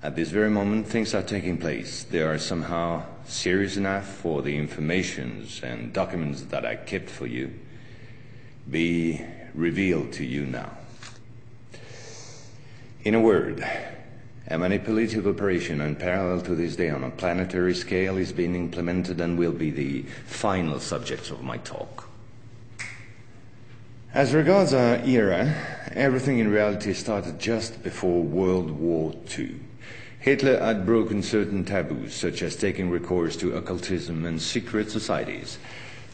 At this very moment, things are taking place. They are somehow serious enough for the informations and documents that I kept for you be revealed to you now. In a word, a manipulative operation unparalleled to this day on a planetary scale is being implemented and will be the final subject of my talk. As regards our era, everything in reality started just before World War II. Hitler had broken certain taboos, such as taking recourse to occultism and secret societies.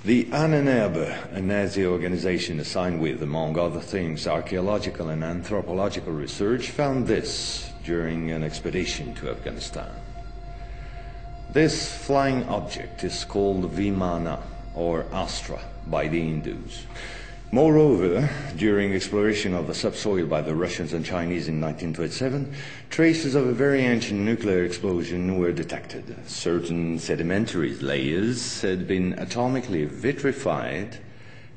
The UNRWA, a Nazi organization assigned with, among other things, archaeological and anthropological research, found this during an expedition to Afghanistan. This flying object is called Vimana, or Astra, by the Hindus. Moreover, during exploration of the subsoil by the Russians and Chinese in 1927, traces of a very ancient nuclear explosion were detected. Certain sedimentary layers had been atomically vitrified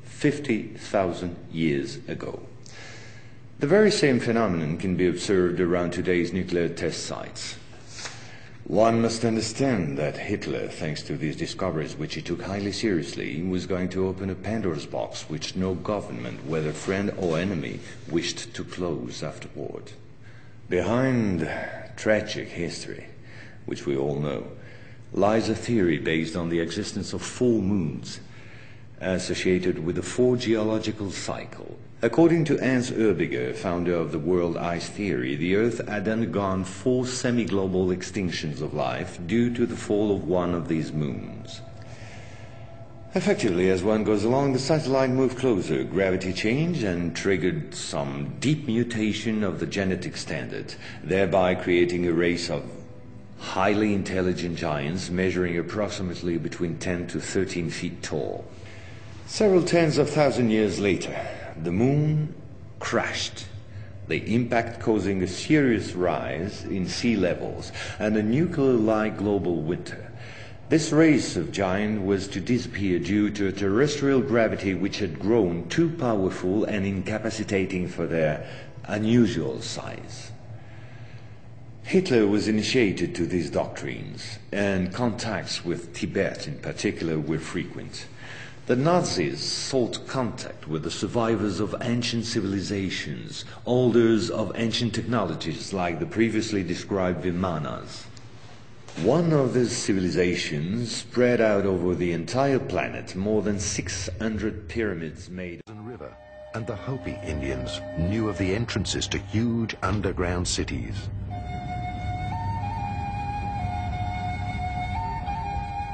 50,000 years ago. The very same phenomenon can be observed around today's nuclear test sites. One must understand that Hitler, thanks to these discoveries, which he took highly seriously, was going to open a Pandora's box which no government, whether friend or enemy, wished to close afterward. Behind tragic history, which we all know, lies a theory based on the existence of full moons associated with the four geological cycle. According to Hans Erbiger, founder of the world ice theory, the Earth had undergone 4 semi-global extinctions of life due to the fall of one of these moons. Effectively, as one goes along, the satellite moved closer, gravity changed and triggered some deep mutation of the genetic standard, thereby creating a race of highly intelligent giants measuring approximately between 10 to 13 feet tall. Several tens of thousands of years later, the moon crashed, the impact causing a serious rise in sea levels and a nuclear-like global winter. This race of giants was to disappear due to a terrestrial gravity which had grown too powerful and incapacitating for their unusual size. Hitler was initiated to these doctrines, and contacts with Tibet in particular were frequent. The Nazis sought contact with the survivors of ancient civilizations, holders of ancient technologies like the previously described Vimanas. One of these civilizations spread out over the entire planet more than 600 pyramids made. River, and the Hopi Indians knew of the entrances to huge underground cities.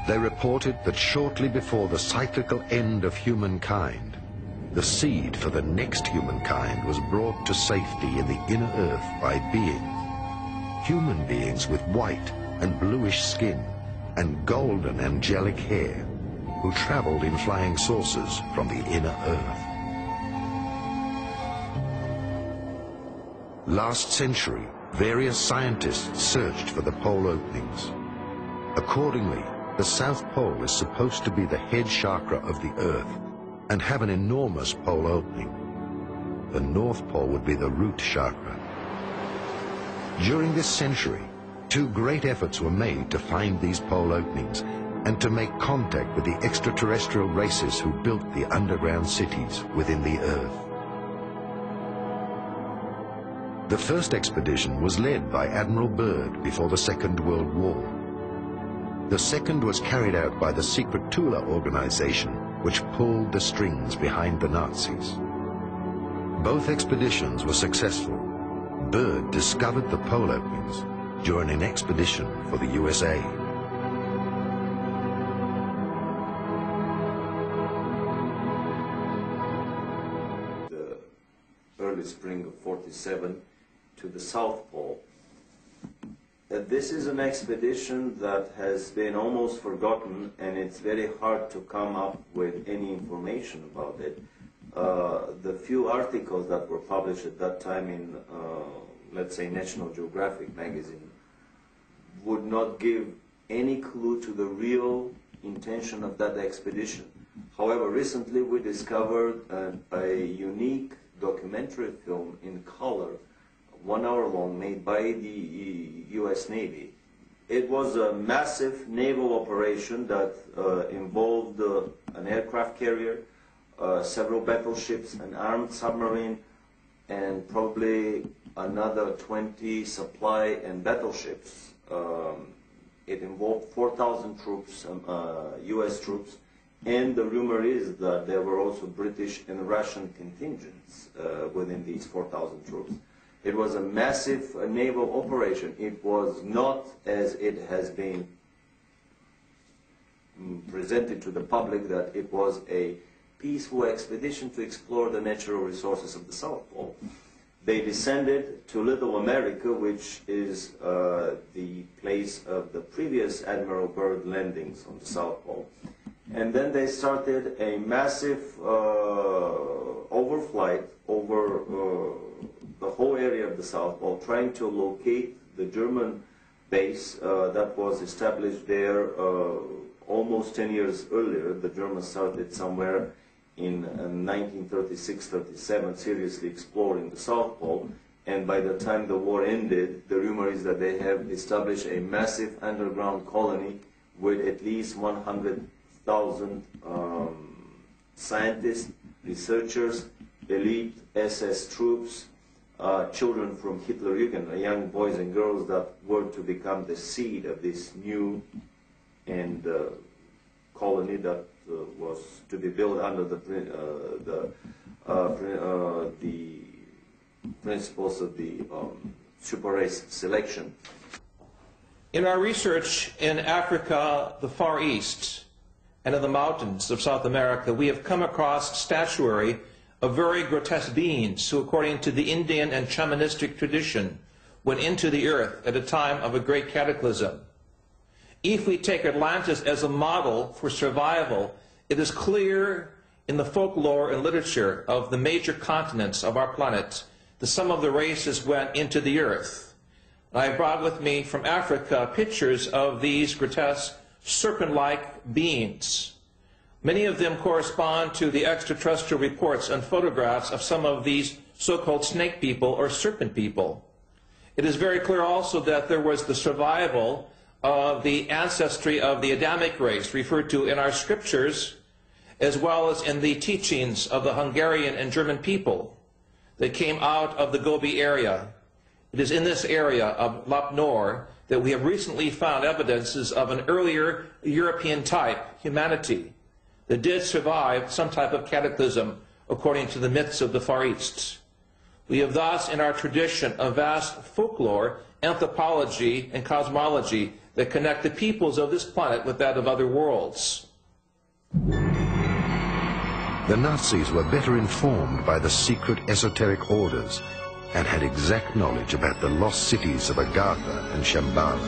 They reported that shortly before the cyclical end of humankind, the seed for the next humankind was brought to safety in the inner earth by human beings with white and bluish skin and golden angelic hair, who traveled in flying saucers from the inner earth. Last century, various scientists searched for the pole openings. Accordingly, the South Pole is supposed to be the head chakra of the Earth and have an enormous pole opening. The North Pole would be the root chakra. During this century, 2 great efforts were made to find these pole openings and to make contact with the extraterrestrial races who built the underground cities within the Earth. The first expedition was led by Admiral Byrd before the Second World War. The second was carried out by the secret Tula organization, which pulled the strings behind the Nazis. Both expeditions were successful. Byrd discovered the pole openings during an expedition for the USA. The early spring of '47 to the South Pole. This is an expedition that has been almost forgotten, and it's very hard to come up with any information about it. The few articles that were published at that time in, let's say, National Geographic magazine would not give any clue to the real intention of that expedition. However, recently we discovered a unique documentary film in color 1 hour long, made by the U.S. Navy. It was a massive naval operation that involved an aircraft carrier, several battleships, an armed submarine, and probably another 20 supply and battleships. It involved 4,000 troops, U.S. troops, and the rumor is that there were also British and Russian contingents within these 4,000 troops. It was a massive naval operation. It was not, as it has been presented to the public, that it was a peaceful expedition to explore the natural resources of the South Pole. They descended to Little America, which is the place of the previous Admiral Byrd landings on the South Pole. And then they started a massive overflight over the whole area of the South Pole, trying to locate the German base that was established there almost 10 years earlier. The Germans started somewhere in 1936-37, seriously exploring the South Pole. And by the time the war ended, the rumor is that they have established a massive underground colony with at least 100,000 scientists, researchers, elite SS troops, children from Hitlerjugend, young boys and girls that were to become the seed of this new and colony that was to be built under the principles of the super race selection. In our research in Africa, the Far East, and in the mountains of South America, we have come across statuary of very grotesque beings who, according to the Indian and shamanistic tradition, went into the earth at a time of a great cataclysm. If we take Atlantis as a model for survival, it is clear in the folklore and literature of the major continents of our planet that some of the races went into the earth. I brought with me from Africa pictures of these grotesque serpent-like beings. Many of them correspond to the extraterrestrial reports and photographs of some of these so-called snake people or serpent people. It is very clear also that there was the survival of the ancestry of the Adamic race, referred to in our scriptures, as well as in the teachings of the Hungarian and German people that came out of the Gobi area. It is in this area of Lap Nor that we have recently found evidences of an earlier European type humanity that did survive some type of cataclysm according to the myths of the Far East. We have thus in our tradition a vast folklore, anthropology, and cosmology that connect the peoples of this planet with that of other worlds. The Nazis were better informed by the secret esoteric orders and had exact knowledge about the lost cities of Agartha and Shambhala.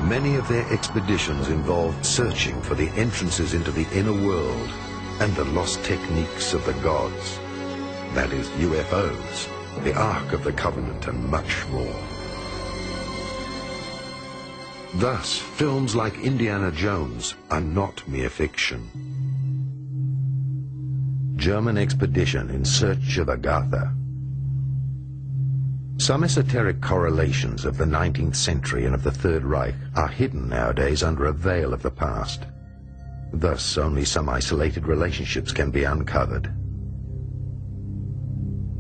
Many of their expeditions involved searching for the entrances into the inner world and the lost techniques of the gods. That is, UFOs, the Ark of the Covenant, and much more. Thus, films like Indiana Jones are not mere fiction. German expedition in search of Agartha. Some esoteric correlations of the 19th century and of the Third Reich are hidden nowadays under a veil of the past. Thus, only some isolated relationships can be uncovered.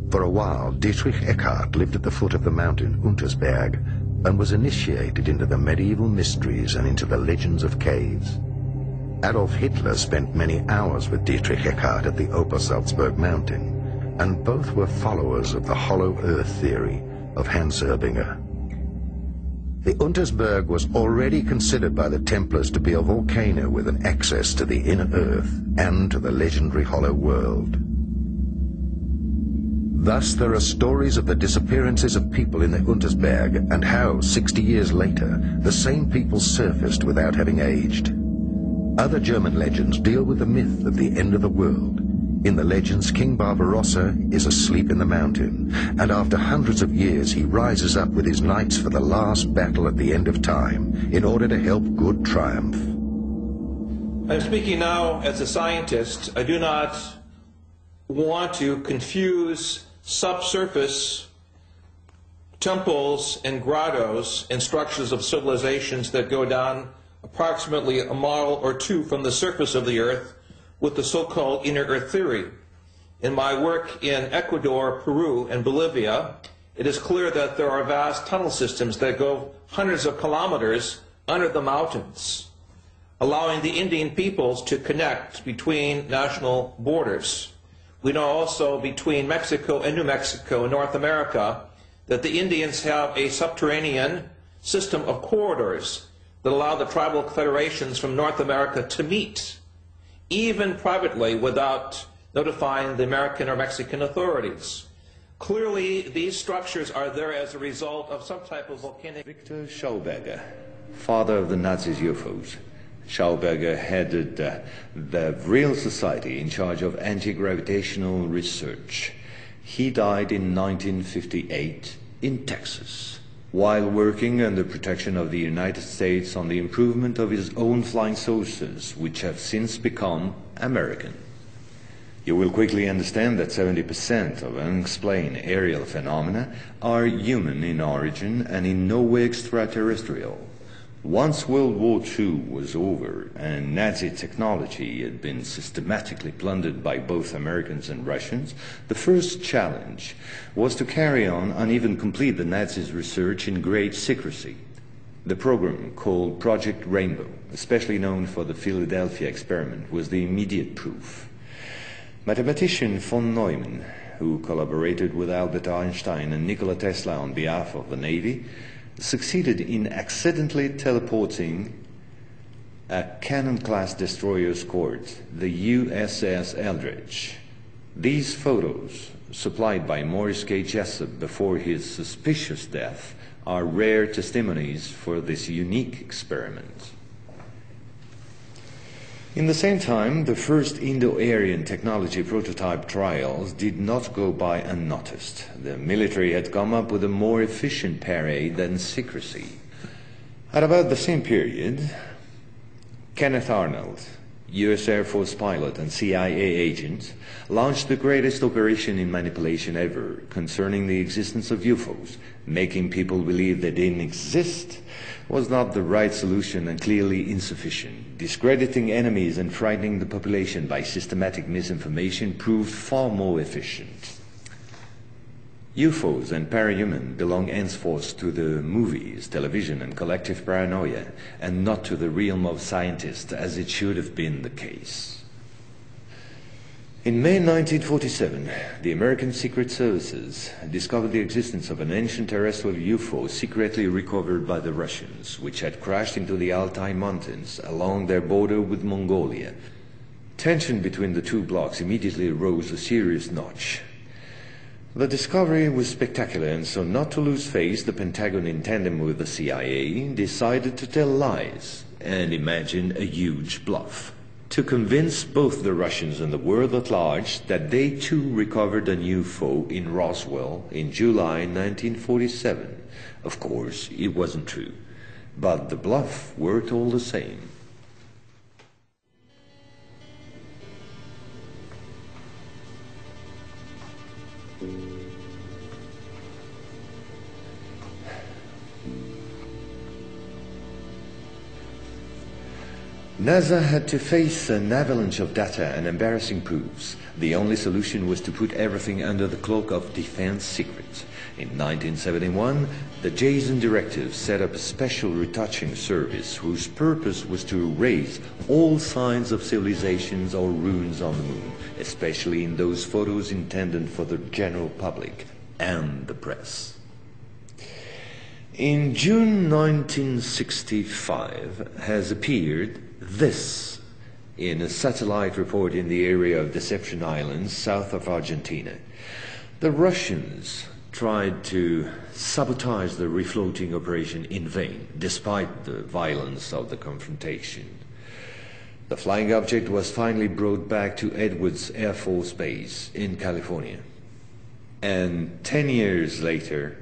For a while, Dietrich Eckart lived at the foot of the mountain Untersberg and was initiated into the medieval mysteries and into the legends of caves. Adolf Hitler spent many hours with Dietrich Eckart at the Obersalzberg mountain, and both were followers of the hollow earth theory of Hans Erbinger. The Untersberg was already considered by the Templars to be a volcano with an access to the inner earth and to the legendary hollow world. Thus there are stories of the disappearances of people in the Untersberg and how, 60 years later, the same people surfaced without having aged. Other German legends deal with the myth of the end of the world. In the legends, King Barbarossa is asleep in the mountain, and after hundreds of years he rises up with his knights for the last battle at the end of time, in order to help good triumph. I'm speaking now as a scientist. I do not want to confuse subsurface temples and grottos and structures of civilizations that go down approximately a mile or two from the surface of the Earth with the so-called inner Earth theory. In my work in Ecuador, Peru, and Bolivia, it is clear that there are vast tunnel systems that go hundreds of kilometers under the mountains, allowing the Indian peoples to connect between national borders. We know also between Mexico and New Mexico in North America that the Indians have a subterranean system of corridors that allow the tribal federations from North America to meet, even privately, without notifying the American or Mexican authorities. Clearly, these structures are there as a result of some type of volcanic... Victor Schauberger, father of the Nazis' UFOs. Schauberger headed the Real Society in charge of anti-gravitational research. He died in 1958 in Texas, while working under protection of the United States on the improvement of his own flying saucers, which have since become American. You will quickly understand that 70% of unexplained aerial phenomena are human in origin and in no way extraterrestrial. Once World War II was over and Nazi technology had been systematically plundered by both Americans and Russians, the first challenge was to carry on and even complete the Nazis' research in great secrecy. The program, called Project Rainbow, especially known for the Philadelphia experiment, was the immediate proof. Mathematician von Neumann, who collaborated with Albert Einstein and Nikola Tesla on behalf of the Navy, succeeded in accidentally teleporting a Cannon-class destroyer escort, the USS Eldridge. These photos, supplied by Morris K. Jessup before his suspicious death, are rare testimonies for this unique experiment. In the same time, the first Indo-Aryan technology prototype trials did not go by unnoticed. The military had come up with a more efficient parade than secrecy. At about the same period, Kenneth Arnold, U.S. Air Force pilot and CIA agent, launched the greatest operation in manipulation ever concerning the existence of UFOs. Making people believe they didn't exist was not the right solution and clearly insufficient. Discrediting enemies and frightening the population by systematic misinformation proved far more efficient. UFOs and parahuman belong henceforth to the movies, television, and collective paranoia, and not to the realm of scientists, as it should have been the case. In May 1947, the American Secret Services discovered the existence of an ancient terrestrial UFO secretly recovered by the Russians, which had crashed into the Altai Mountains along their border with Mongolia. Tension between the two blocs immediately rose a serious notch. The discovery was spectacular, and so not to lose face, the Pentagon, in tandem with the CIA, decided to tell lies and imagine a huge bluff, to convince both the Russians and the world at large that they too recovered a UFO in Roswell in July 1947. Of course, it wasn't true, but the bluff worked all the same. NASA had to face an avalanche of data and embarrassing proofs. The only solution was to put everything under the cloak of defense secrets. In 1971, the Jason Directive set up a special retouching service whose purpose was to erase all signs of civilizations or ruins on the moon, especially in those photos intended for the general public and the press. In June 1965 has appeared this in a satellite report in the area of Deception Islands, south of Argentina. The Russians tried to sabotage the refloating operation in vain, despite the violence of the confrontation. The flying object was finally brought back to Edwards Air Force Base in California. And 10 years later,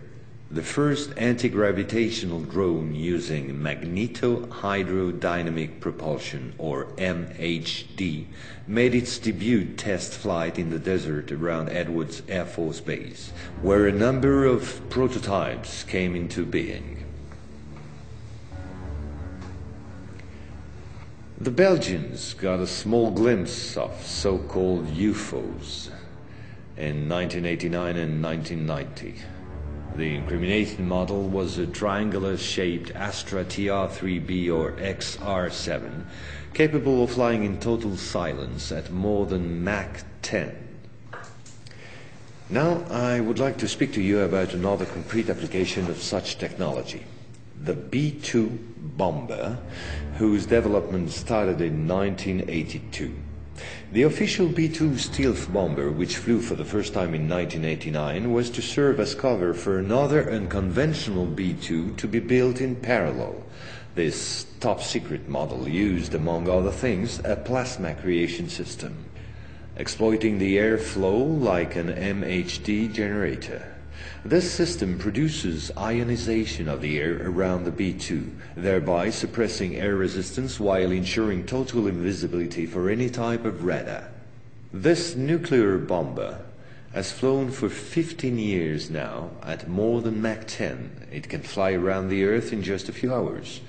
The first anti-gravitational drone using magneto-hydrodynamic propulsion, or MHD, made its debut test flight in the desert around Edwards Air Force Base, where a number of prototypes came into being. The Belgians got a small glimpse of so-called UFOs in 1989 and 1990. The incriminating model was a triangular-shaped Astra TR-3B or XR-7, capable of flying in total silence at more than Mach 10. Now I would like to speak to you about another concrete application of such technology, the B-2 bomber, whose development started in 1982. The official B-2 stealth bomber, which flew for the first time in 1989, was to serve as cover for another unconventional B-2 to be built in parallel. This top-secret model used, among other things, a plasma creation system, exploiting the airflow like an MHD generator. This system produces ionization of the air around the B-2, thereby suppressing air resistance while ensuring total invisibility for any type of radar. This nuclear bomber has flown for 15 years now at more than Mach 10. It can fly around the Earth in just a few hours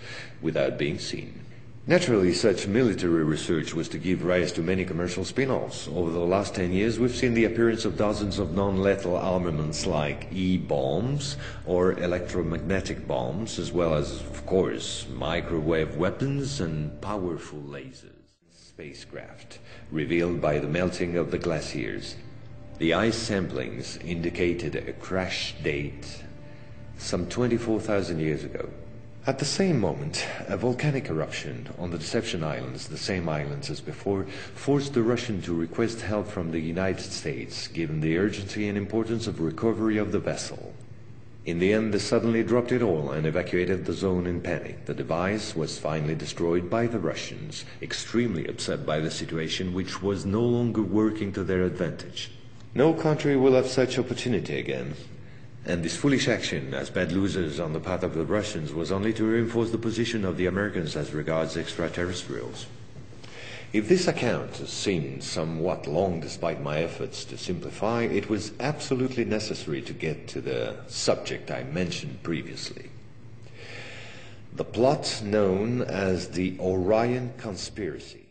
without being seen. Naturally, such military research was to give rise to many commercial spin-offs. Over the last 10 years, we've seen the appearance of dozens of non-lethal armaments like E-bombs or electromagnetic bombs, as well as, of course, microwave weapons and powerful lasers. Spacecraft, revealed by the melting of the glaciers. The ice samplings indicated a crash date some 24,000 years ago. At the same moment, a volcanic eruption on the Deception Islands, the same islands as before, forced the Russian to request help from the United States, given the urgency and importance of recovery of the vessel. In the end, they suddenly dropped it all and evacuated the zone in panic. The device was finally destroyed by the Russians, extremely upset by the situation, which was no longer working to their advantage. No country will have such opportunity again. And this foolish action, as bad losers on the part of the Russians, was only to reinforce the position of the Americans as regards extraterrestrials. If this account seemed somewhat long despite my efforts to simplify, it was absolutely necessary to get to the subject I mentioned previously. The plot known as the Orion Conspiracy.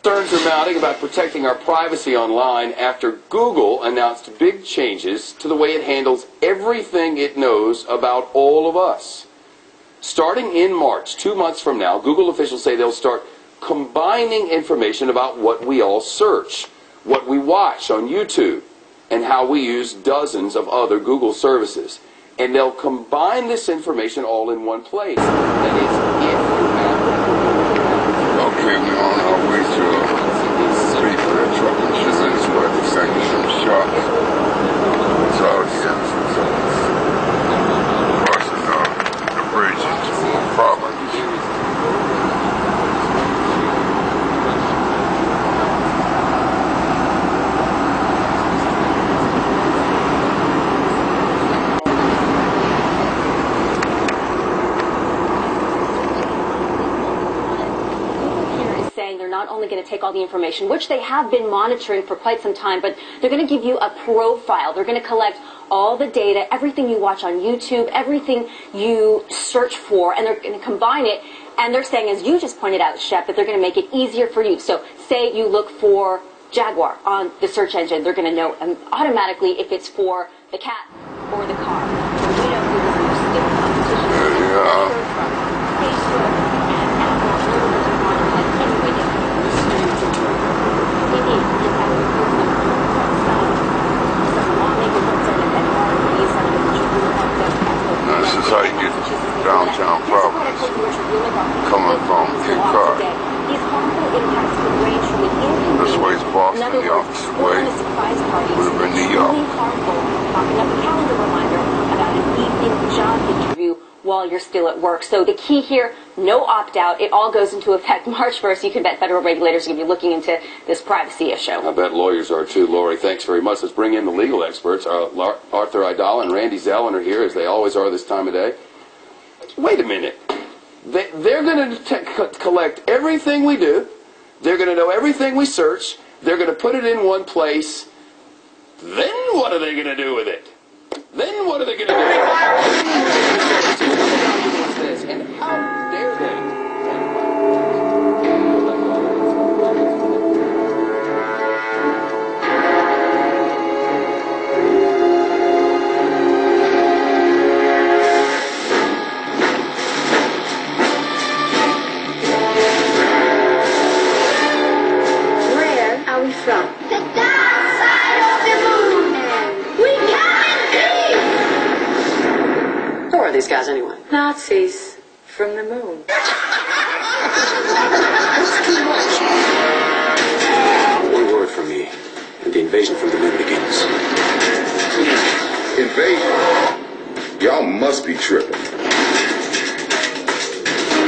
Concerns are mounting about protecting our privacy online after Google announced big changes to the way it handles everything it knows about all of us. Starting in March, 2 months from now, Google officials say they'll start combining information about what we all search, what we watch on YouTube, and how we use dozens of other Google services. And they'll combine this information all in one place. That is, if you have... Okay, we're on our way to pay for that truck insurance, but it's taking some shots. So, crossing the bridge into more problems. Not only going to take all the information, which they have been monitoring for quite some time, but they're going to give you a profile. They're going to collect all the data, everything you watch on YouTube, everything you search for, and they're going to combine it. And they're saying, as you just pointed out, Shep, that they're going to make it easier for you. So say you look for Jaguar on the search engine, they're going to know automatically if it's for the cat or the car. So we know who this is still competition from Facebook and Apple. This is how you get downtown Providence, coming from Cape Cod. This way is Boston, the opposite way would have been New York. While you're still at work. So the key here, no opt-out. It all goes into effect March 1st. You can bet federal regulators are going to be looking into this privacy issue. I bet lawyers are too. Lori, thanks very much. Let's bring in the legal experts. Arthur Idala and Randy Zellin are here, as they always are this time of day. Wait a minute. They're going to collect everything we do. They're going to know everything we search. They're going to put it in one place. Then what are they going to do with it? Then what are they going to do with it? And how dare they? Where are we from? The dark side of the moon. And we come in peace. Who are these guys anyway? Nazis from the moon. One word from me, and the invasion from the moon begins. Invasion? Y'all must be tripping.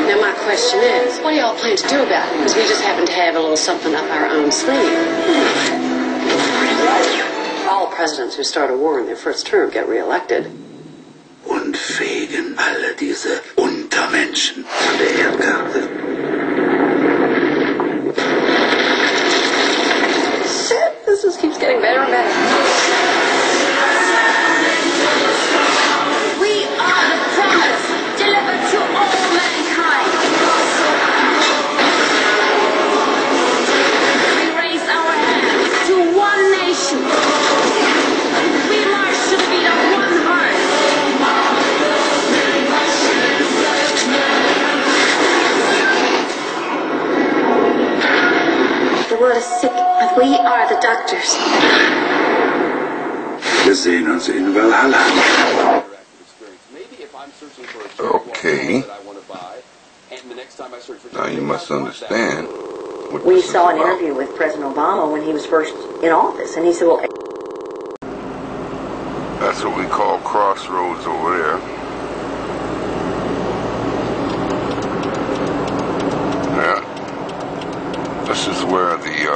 Now my question is, what do y'all plan to do about it? Because we just happen to have a little something up our own sleeve. All presidents who start a war in their first term get reelected. Und fegen alle diese Untermenschen von der Erdkarte. Shit, this just keeps getting better and better. We are the promise delivered to all mankind. We raise our hands to one nation. We march to the beat of one heart. The world is sick, but we are the doctors. Wir sehen uns in Valhalla. Okay. Now you must understand. We saw an interview with President Obama when he was first in office, and he said, well, That's what we call crossroads over there. Yeah. This is where the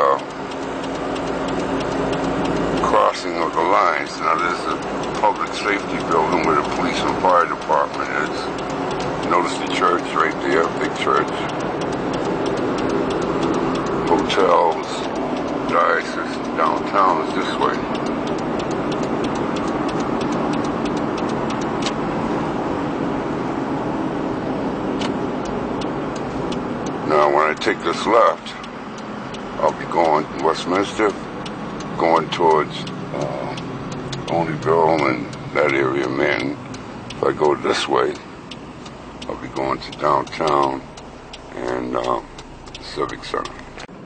crossing of the lines. Now there's a public safety building where the police and fire department is. Notice the church right there, big church. Hotels, diocese, downtown is this way. Now when I take this left, I'll be going to Westminster, going towards Oneyville and that area, man. If I go this way, I'll be going to downtown and Civic Center.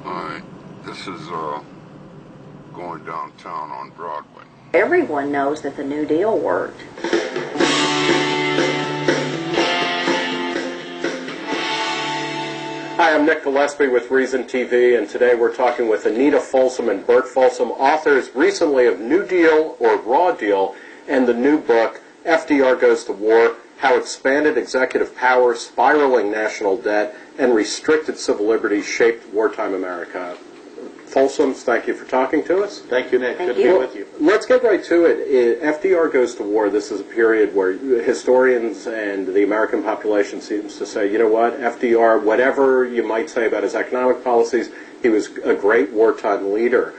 Alright, this is going downtown on Broadway. everyone knows that the New Deal worked. Hi, I'm Nick Gillespie with Reason TV, and today we're talking with Anita Folsom and Bert Folsom, authors recently of New Deal or Raw Deal, and the new book, FDR Goes to War, How Expanded Executive Power, Spiraling National Debt, and Restricted Civil Liberties Shaped Wartime America. Folsoms, thank you for talking to us. Thank you, Nick. Thank Good you. to be with you. Let's get right to it. FDR Goes to War, this is a period where historians and the American population seems to say, you know what, FDR, whatever you might say about his economic policies, he was a great wartime leader.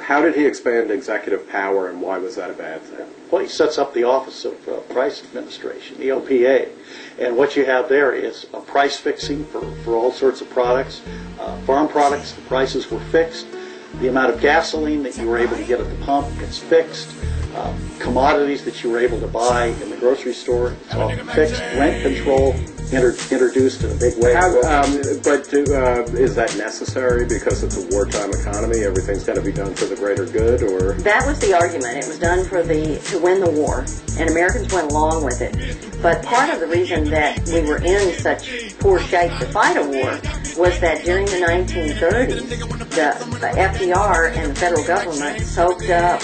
How did he expand executive power, and why was that a bad thing? Well, he sets up the Office of Price Administration, the OPA. And what you have there is a price fixing for all sorts of products. Farm products, the prices were fixed. The amount of gasoline that you were able to get at the pump is fixed. Commodities that you were able to buy in the grocery store, it's all fixed. Rent control introduced in a big way. Is that necessary because it's a wartime economy? Everything's got to be done for the greater good, or? That was the argument. It was done for to win the war, and Americans went along with it. But part of the reason that we were in such poor shape to fight a war was that during the 1930s, the FDR and the federal government soaked up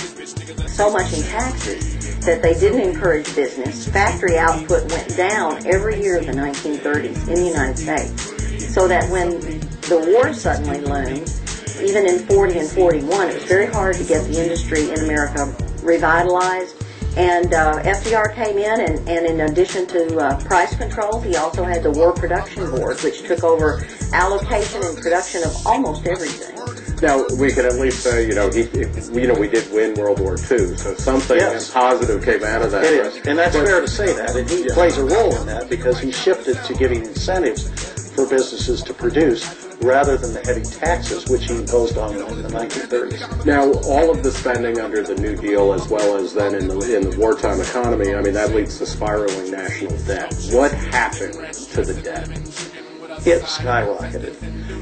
so much in taxes that they didn't encourage business. Factory output went down every year of the 1930s in the United States, so that when the war suddenly loomed, even in 40 and 41, it was very hard to get the industry in America revitalized. And FDR came in, and in addition to price controls, he also had the War Production Board, which took over allocation and production of almost everything. Now, we can at least say, we did win World War II, so something positive came out of that. It is, and that's fair to say that, and he plays a role in that because he shifted to giving incentives for businesses to produce rather than the heavy taxes which he imposed on them in the 1930s. Now, all of the spending under the New Deal, as well as then in the wartime economy, I mean, that leads to spiraling national debt. What happened to the debt? It skyrocketed.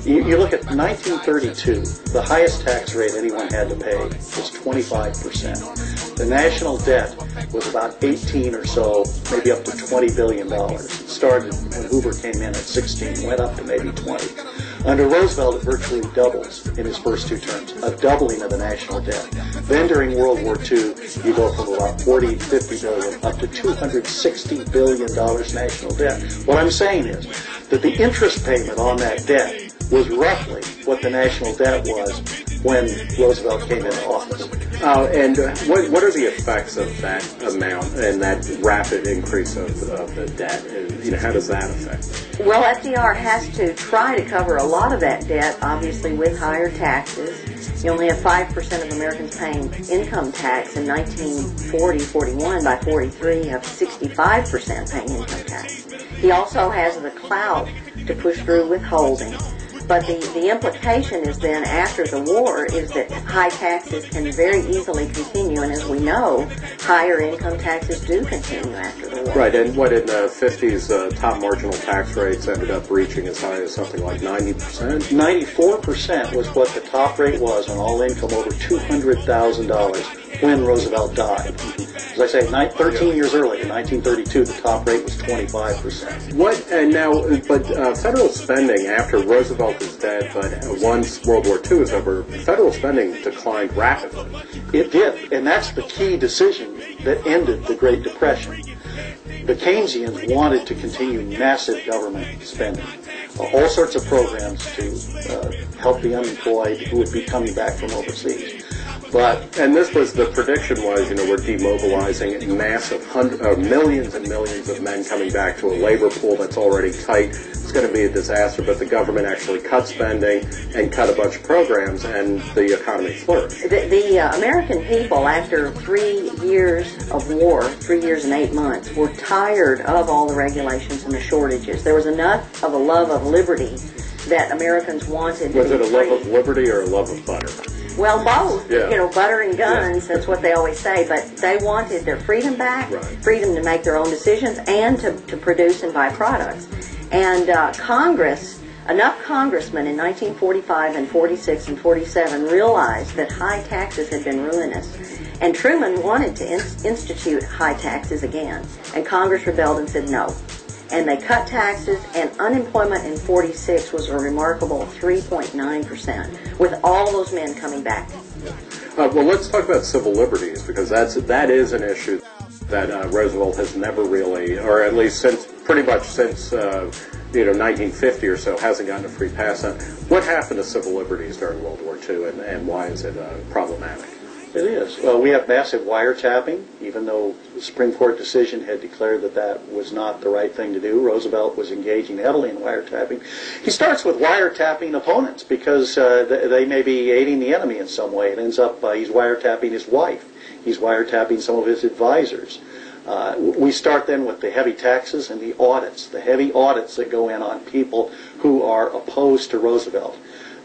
You look at 1932, the highest tax rate anyone had to pay was 25%. The national debt was about 18 or so, maybe up to $20 billion. It started when Hoover came in at 16, went up to maybe 20. Under Roosevelt, it virtually doubles in his first two terms, a doubling of the national debt. Then during World War II, you go from about 40, 50 billion up to $260 billion national debt. What I'm saying is that the interest payment on that debt was roughly what the national debt was when Roosevelt came into office. And what are the effects of that amount and that rapid increase of the debt? How does that affect? Well, FDR has to try to cover a lot of that debt, obviously, with higher taxes. You only have 5% of Americans paying income tax in 1940-41. By 43, you have 65% paying income tax. He also has the clout to push through withholding. But the implication is then after the war is that high taxes can very easily continue, and as we know, higher income taxes do continue after the war. Right, and what in the 50s, top marginal tax rates ended up reaching as high as something like 90%? 94% was what the top rate was on all income over $200,000 when Roosevelt died. As I say, 13 years earlier, in 1932, the top rate was 25%. But federal spending after Roosevelt is dead, but once World War II is over, federal spending declined rapidly. It did, and that's the key decision that ended the Great Depression. The Keynesians wanted to continue massive government spending, all sorts of programs to help the unemployed who would be coming back from overseas. And this was, the prediction was, we're demobilizing massive millions and millions of men coming back to a labor pool that's already tight. It's going to be a disaster, but the government actually cut spending and cut a bunch of programs, and the economy flourished. The American people, after 3 years of war, 3 years and 8 months, were tired of all the regulations and the shortages. There was enough of a love of liberty that Americans wanted. Was it a love of liberty or a love of butter? Well, both. Yeah. Butter and guns, that's what they always say. But they wanted their freedom back, freedom to make their own decisions, and to produce and buy products. And Congress, enough congressmen in 1945 and 46 and 47 realized that high taxes had been ruinous. And Truman wanted to institute high taxes again. And Congress rebelled and said no. And they cut taxes, and unemployment in 46 was a remarkable 3.9%, with all those men coming back. Well, let's talk about civil liberties, because that is an issue that Roosevelt has never really, or at least pretty much since 1950 or so, hasn't gotten a free pass on. What happened to civil liberties during World War II, and why is it problematic? It is. Well, we have massive wiretapping, even though the Supreme Court decision had declared that that was not the right thing to do. Roosevelt was engaging heavily in wiretapping. He starts with wiretapping opponents because they may be aiding the enemy in some way. It ends up he's wiretapping his wife. He's wiretapping some of his advisors. We start then with the heavy taxes and the audits, the heavy audits that go in on people who are opposed to Roosevelt.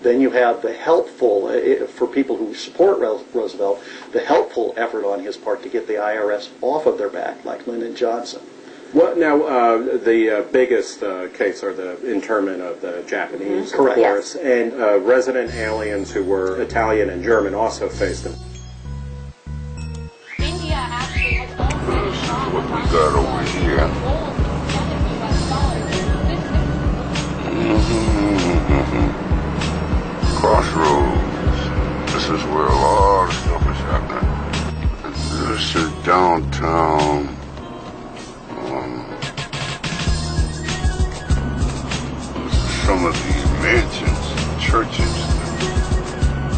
Then you have the helpful, for people who support Roosevelt, the helpful effort on his part to get the IRS off of their back, like Lyndon Johnson. Well, now, the biggest case are the internment of the Japanese, of Correct. course, and resident aliens who were Italian and German also faced them. India actually has also shot What we got over here. Crossroads. This is where a lot of stuff is happening. This is downtown. Some of the mansions, churches,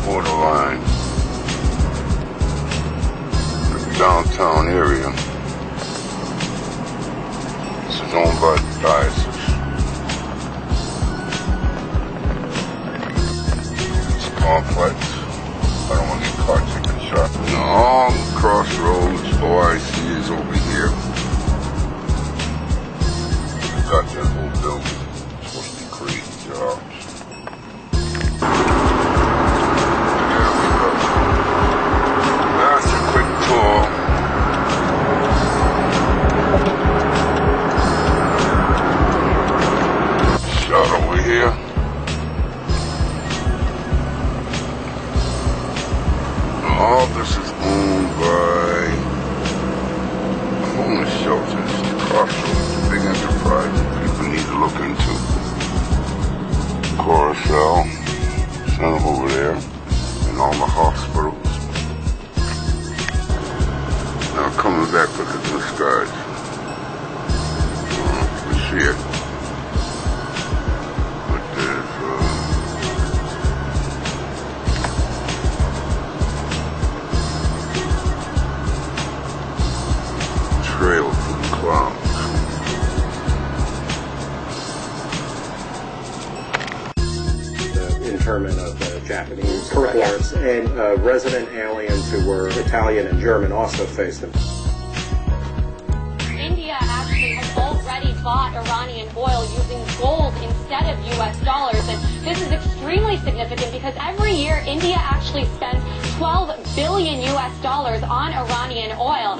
borderline the downtown area. This is owned by the diocese. It's a complex. I don't want to get caught taking shots. All crossroads, OIC is over here. We've got that whole building. It's supposed to be crazy jobs. There we go. That's a quick tour. Shot over here. All this is owned by homeless shelters, crossroads, big enterprise that people need to look into. Carousel, center over there, and all the hospitals. Now coming back, look at this, guys. You can see it. But there's trail through the clouds. Interment of the Japanese force, and resident aliens who were Italian and German also faced them. India actually has already bought Iranian oil using gold instead of U.S. dollars, and this is extremely significant because every year India actually spends $12 billion U.S. dollars on Iranian oil,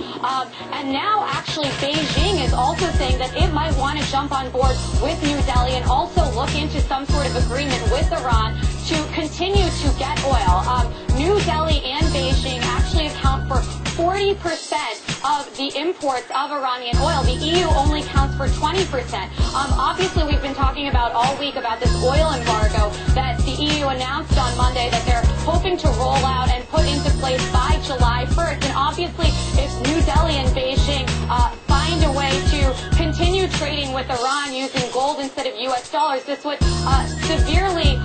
and now actually Beijing is also saying that it might want to jump on board with New Delhi and also look into some sort of agreement with Iran to continue to get oil. New Delhi and Beijing actually account for 40% of the imports of Iranian oil. The EU only counts for 20%. Obviously, we've been talking about all week about this oil embargo that the EU announced on Monday that they're hoping to roll out and put into place by July 1st. And obviously, if New Delhi and Beijing find a way to continue trading with Iran using gold instead of U.S. dollars, this would severely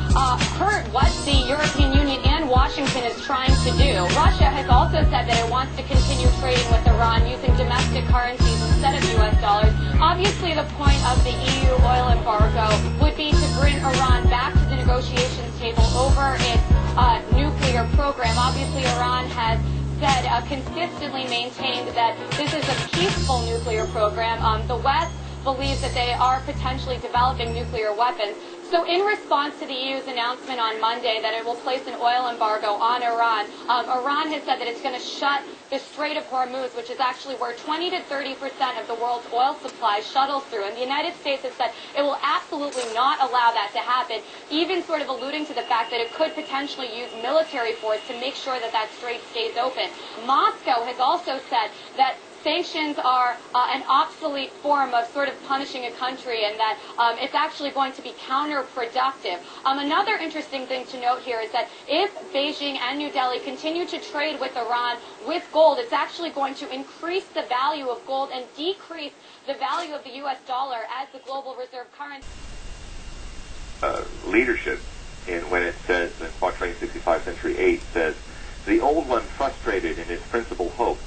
hurt what the European Union and Washington is trying to do. Russia has also said that it wants to continue trading with Iran using domestic currencies instead of U.S. dollars. Obviously, the point of the EU oil embargo would be to bring Iran back to the negotiations table over its nuclear program. Obviously, Iran has said consistently maintained that this is a peaceful nuclear program. The West believes that they are potentially developing nuclear weapons. So in response to the EU's announcement on Monday that it will place an oil embargo on Iran, Iran has said that it's going to shut the Strait of Hormuz, which is actually where 20 to 30% of the world's oil supply shuttles through. And the United States has said it will absolutely not allow that to happen, even sort of alluding to the fact that it could potentially use military force to make sure that that strait stays open. Moscow has also said that sanctions are an obsolete form of sort of punishing a country, and that it's actually going to be counterproductive. Another interesting thing to note here is that if Beijing and New Delhi continue to trade with Iran with gold, it's actually going to increase the value of gold and decrease the value of the U.S. dollar as the global reserve currency. Leadership, when it says in Quatrain 65, Century 8, says, "The old one frustrated in his principal hope.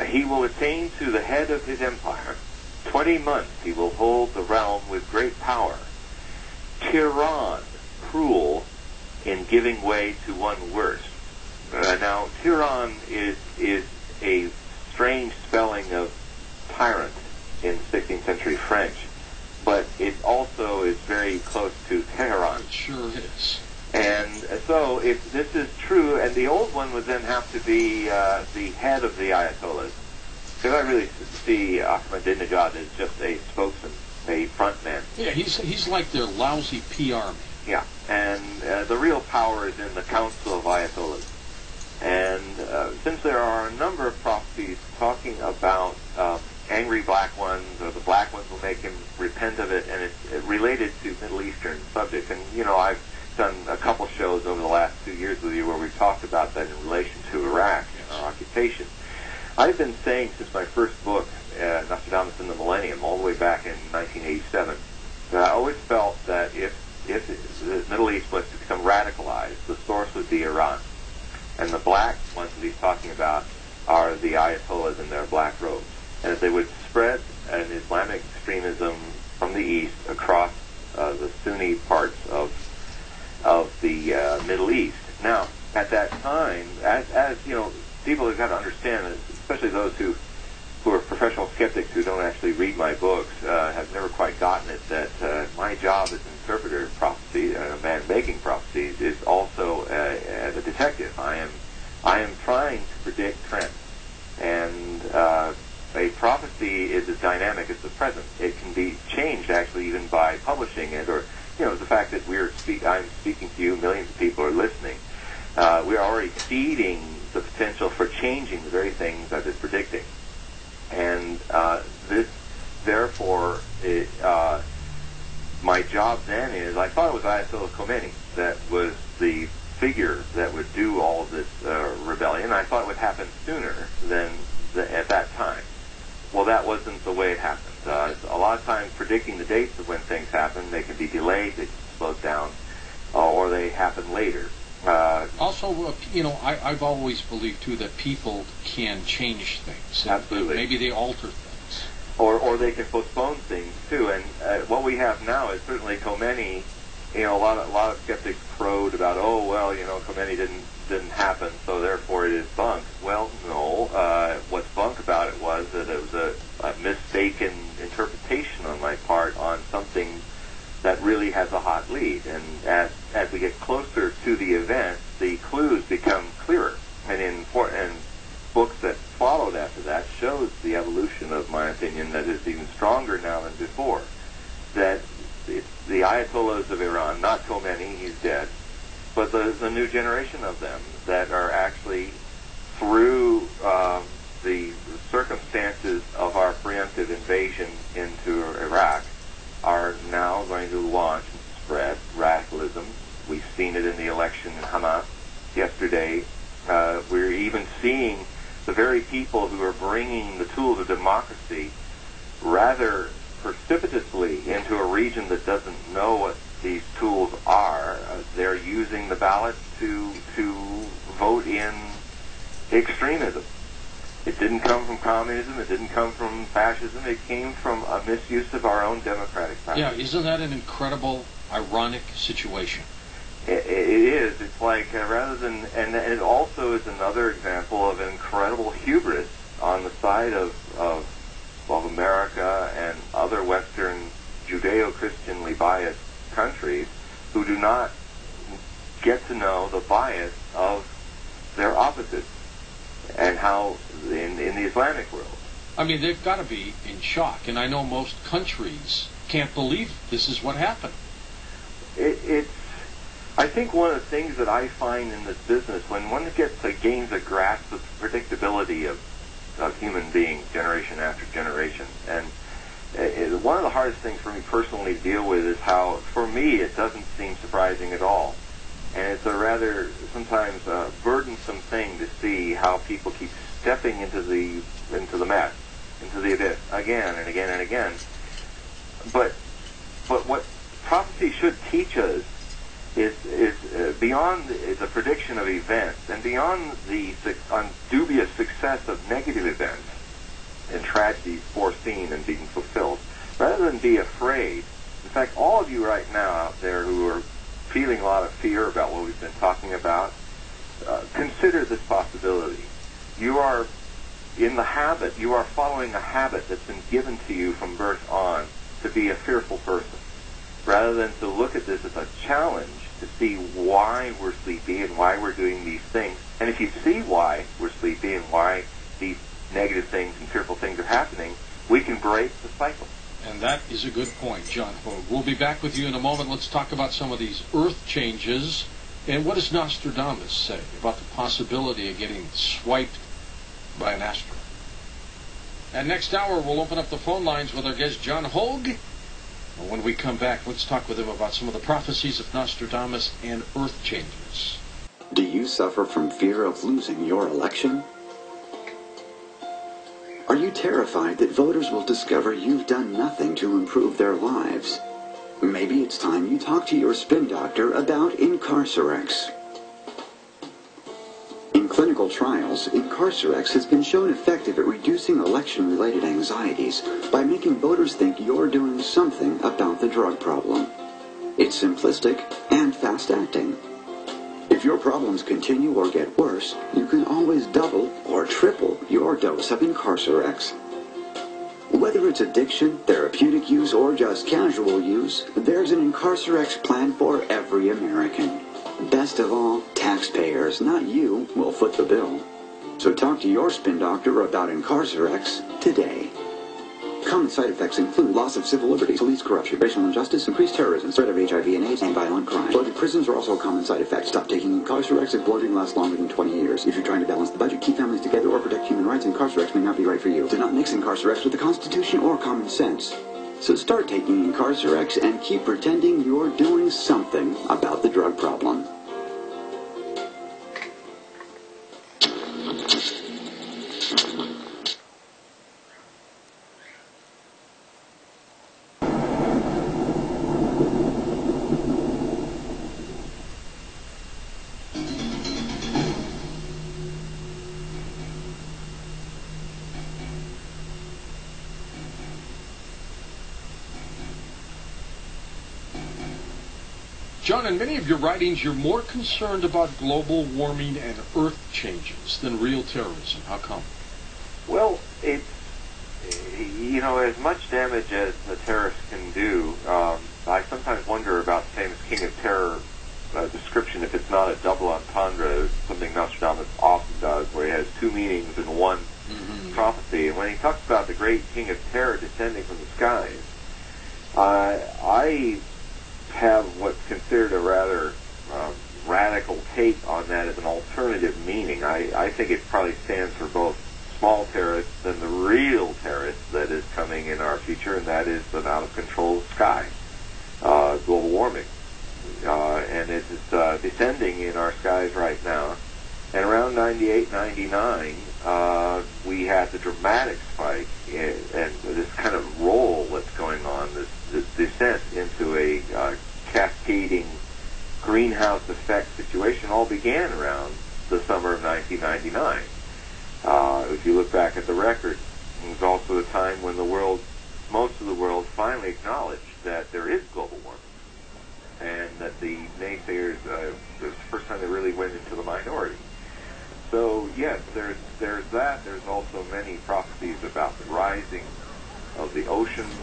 He will attain to the head of his empire. 20 months he will hold the realm with great power. Tyrann, cruel in giving way to one worse." Now, tyrann is a strange spelling of tyrant in 16th century French, but it also is very close to Tehran. It sure is. And so if this is true, and the old one would then have to be the head of the Ayatollahs, because I really see Ahmadinejad as just a spokesman, a front man. Yeah, he's like their lousy PR man. Yeah, and the real power is in the Council of Ayatollahs. And since there are a number of prophecies talking about angry black ones, or the black ones will make him repent of it, and it's related to Middle Eastern subjects. And, you know, I've done a couple shows over the last 2 years with you where we've talked about that in relation to Iraq and our occupation. I've been saying since my first book, Nostradamus and the Millennium, all the way back in 1987, that I always felt that if the Middle East was to become radicalized, the source would be Iran. And the black ones that he's talking about are the Ayatollahs in their black robes. And if they would spread an Islamic extremism from the east across the Sunni parts of the Middle East. Now, at that time, as you know, people have got to understand, especially those who are professional skeptics who don't actually read my books, have never quite gotten it, that my job as an interpreter of prophecy, a man making prophecies, is also as a detective. I am trying to predict trends. And a prophecy is as dynamic as the present. It can be changed, actually, even by publishing it, or, you know, the fact that I'm speaking to you, millions of people are listening. We're already seeding the potential for changing the very things I've been predicting. And this, therefore, my job then is, I thought it was Ayatollah Khomeini that was the figure that would do all of this rebellion. I thought it would happen sooner than at that time. Well, that wasn't the way it happened. A lot of times predicting the dates of when things happen, they can be delayed, they can be slowed down, or they happen later. Also, you know, I've always believed, too, that people can change things. Absolutely. Maybe they alter things. Or they can postpone things, too. And what we have now is certainly Khomeini. You know, a lot of skeptics crowed about, oh, well, you know, Khomeini didn't happen, so therefore it is bunk. Well, no. What's bunk about it was that it was a mistaken interpretation on my part on something that really has a hot lead. And as we get closer to the event, the clues become clearer. And in books that followed after that shows the evolution of my opinion that is even stronger now than before. That it's the Ayatollahs of Iran, not Khomeini, he's dead, but the new generation of them that are actually, through the circumstances of our preemptive invasion into Iraq, are now going to launch and spread radicalism. We've seen it in the election in Hamas yesterday. We're even seeing the very people who are bringing the tools of democracy rather precipitously into a region that doesn't know what these tools are. They're using the ballot to vote in extremism. It didn't come from communism. It didn't come from fascism. It came from a misuse of our own democratic power. Yeah, isn't that an incredible, ironic situation? It is. It's like rather than, and it also is another example of incredible hubris on the side of America and other Western Judeo-Christianly biased countries who do not get to know the bias of their opposites and how in the Islamic world. I mean, they've got to be in shock, and I know most countries can't believe this is what happened. I think one of the things that I find in this business, when one gains a grasp of the predictability of human beings generation after generation, and one of the hardest things for me personally to deal with is how, for me, it doesn't seem surprising at all. And it's a rather, sometimes, burdensome thing to see how people keep stepping into the mess, into the abyss, again and again and again. But what prophecy should teach us is beyond the prediction of events and beyond the dubious success of negative events and tragedies foreseen and being fulfilled, rather than be afraid. In fact, all of you right now out there who are feeling a lot of fear about what we've been talking about, consider this possibility. You are in the habit, you are following a habit that's been given to you from birth on to be a fearful person, rather than to look at this as a challenge to see why we're sleepy and why we're doing these things. And if you see why we're sleepy and why these negative things and fearful things are happening, we can break the cycle. And that is a good point, John Hogue. We'll be back with you in a moment. Let's talk about some of these Earth changes. And what does Nostradamus say about the possibility of getting swiped by an asteroid? And next hour, we'll open up the phone lines with our guest, John Hogue. And when we come back, let's talk with him about some of the prophecies of Nostradamus and Earth changes. Do you suffer from fear of losing your election? terrified that voters will discover you've done nothing to improve their lives. Maybe it's time you talk to your spin doctor about Incarcerex. In clinical trials, Incarcerex has been shown effective at reducing election-related anxieties by making voters think you're doing something about the drug problem. It's simplistic and fast-acting. If your problems continue or get worse, you can always double or triple your dose of Incarcerex. Whether it's addiction, therapeutic use, or just casual use, there's an Incarcerex plan for every American. Best of all, taxpayers, not you, will foot the bill. So talk to your spin doctor about Incarcerex today. Common side effects include loss of civil liberties, police corruption, racial injustice, increased terrorism, threat of HIV and AIDS, and violent crime. Bloated prisons are also a common side effect. Stop taking Incarcerex if bloating lasts longer than 20 years. If you're trying to balance the budget, keep families together, or protect human rights, Incarcerex may not be right for you. Do not mix Incarcerex with the Constitution or common sense. So start taking Incarcerex and keep pretending you're doing something about the drug problem. John, in many of your writings, you're more concerned about global warming and earth changes than real terrorism. How come? Well, it's, you know, as much damage as a terrorist can do, I sometimes wonder about the famous King of Terror description, if it's not a double entendre, something Nostradamus often does, where he has two meanings in one prophecy. And when he talks about the great King of Terror descending from the skies, I have what's considered a rather radical take on that as an alternative meaning. I think it probably stands for both small terrorists and the real terrorist that is coming in our future, and that is an out-of-control sky, global warming. And it's descending in our skies right now. And around 98, 99, we had the dramatic spike and this kind of roll that's going on, this descent into a cascading greenhouse effect situation all began around the summer of 1999. If you look back at the record, it was also a time when most of the world finally acknowledged that there is global warming, and that the naysayers, it was the first time they really went into the minority. So yes, there's that. There's also many prophecies about the rising of the oceans.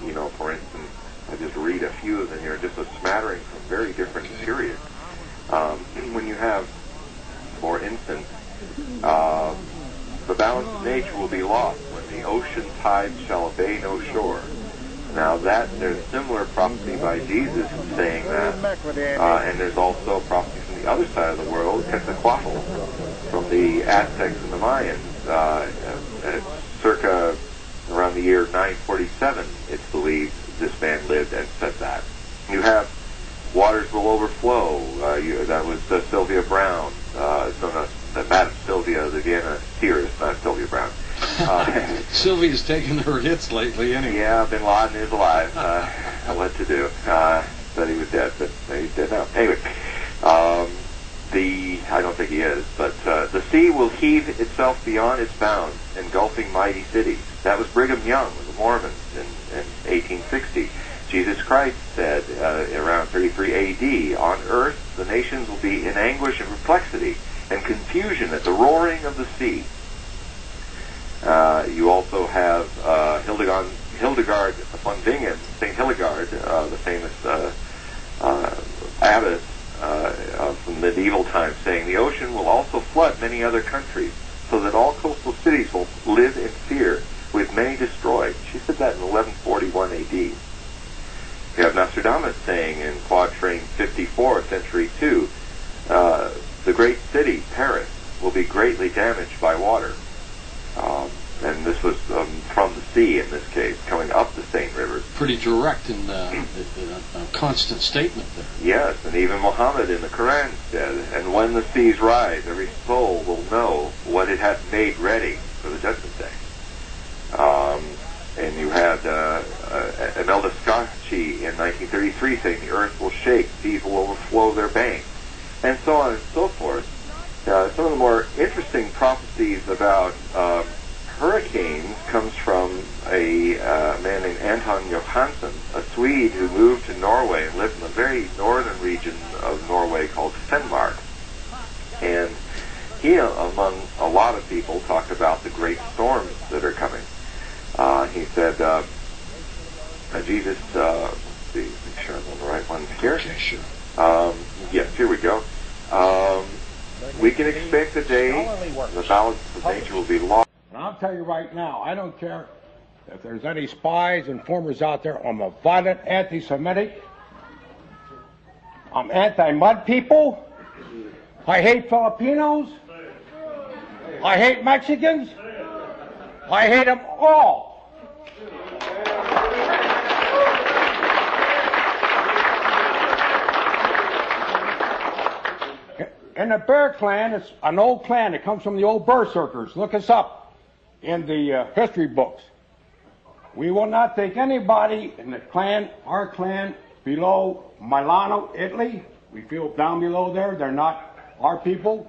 You know, for instance, I just read a few of them here, just a smattering from very different periods. When you have, for instance, the balance of nature will be lost when the ocean tides shall obey no shore. Now there's a similar prophecy by Jesus saying that, and there's also a prophecy from the other side of the world, Quetzalcoatl, from the Aztecs and the Mayans, circa around the year 947, it's believed this man lived and said that. You have waters will overflow. That was Sylvia Brown. Madam Sylvia, the Vienna theorist, not Sylvia Brown. Sylvia's taken her hits lately, anyway. Yeah, Bin Laden is alive. What to do? Said he was dead, but he's dead now. Anyway, I don't think he is, but the sea will heave itself beyond its bounds, engulfing mighty cities. That was Brigham Young, the Mormons, in 1860. Jesus Christ said around 33 A.D., on earth the nations will be in anguish and perplexity and confusion at the roaring of the sea. You also have Hildegard von Bingen, St. Hildegard, the famous abbess from medieval times, saying, the ocean will also flood many other countries, so that all coastal cities will live in fear, with many destroyed. She said that in 1141 A.D. You have Nostradamus saying in quatrain 54, century 2, the great city, Paris, will be greatly damaged by water. And this was from the sea, in this case, coming up the Seine River. Pretty direct and a constant statement there. Yes, and even Muhammad in the Quran said, and when the seas rise, every soul will know what it hath made ready. for the Judgment Day. And you had Imelda Scotchy in 1933 saying the earth will shake, seas will overflow their banks, and so on and so forth. Some of the more interesting prophecies about hurricanes comes from a man named Anton Johansson, a Swede who moved to Norway and lived in the very northern region of Norway called Finnmark. And he, among a lot of people, talked about the great storms that are coming. He said, Jesus, make sure I'm on the right one here. Okay, sure. Yes, here we go. We can expect a day the balance of nature will be lost. And I'll tell you right now, I don't care if there's any spies, informers out there. I'm a violent anti-Semitic. I'm anti-mud people. I hate Filipinos. I hate Mexicans. I hate them all. And the Bear Clan is an old clan. It comes from the old Berserkers. Look us up in the history books. We will not take anybody in the clan, our clan, below Milano, Italy. We feel down below there. They're not our people.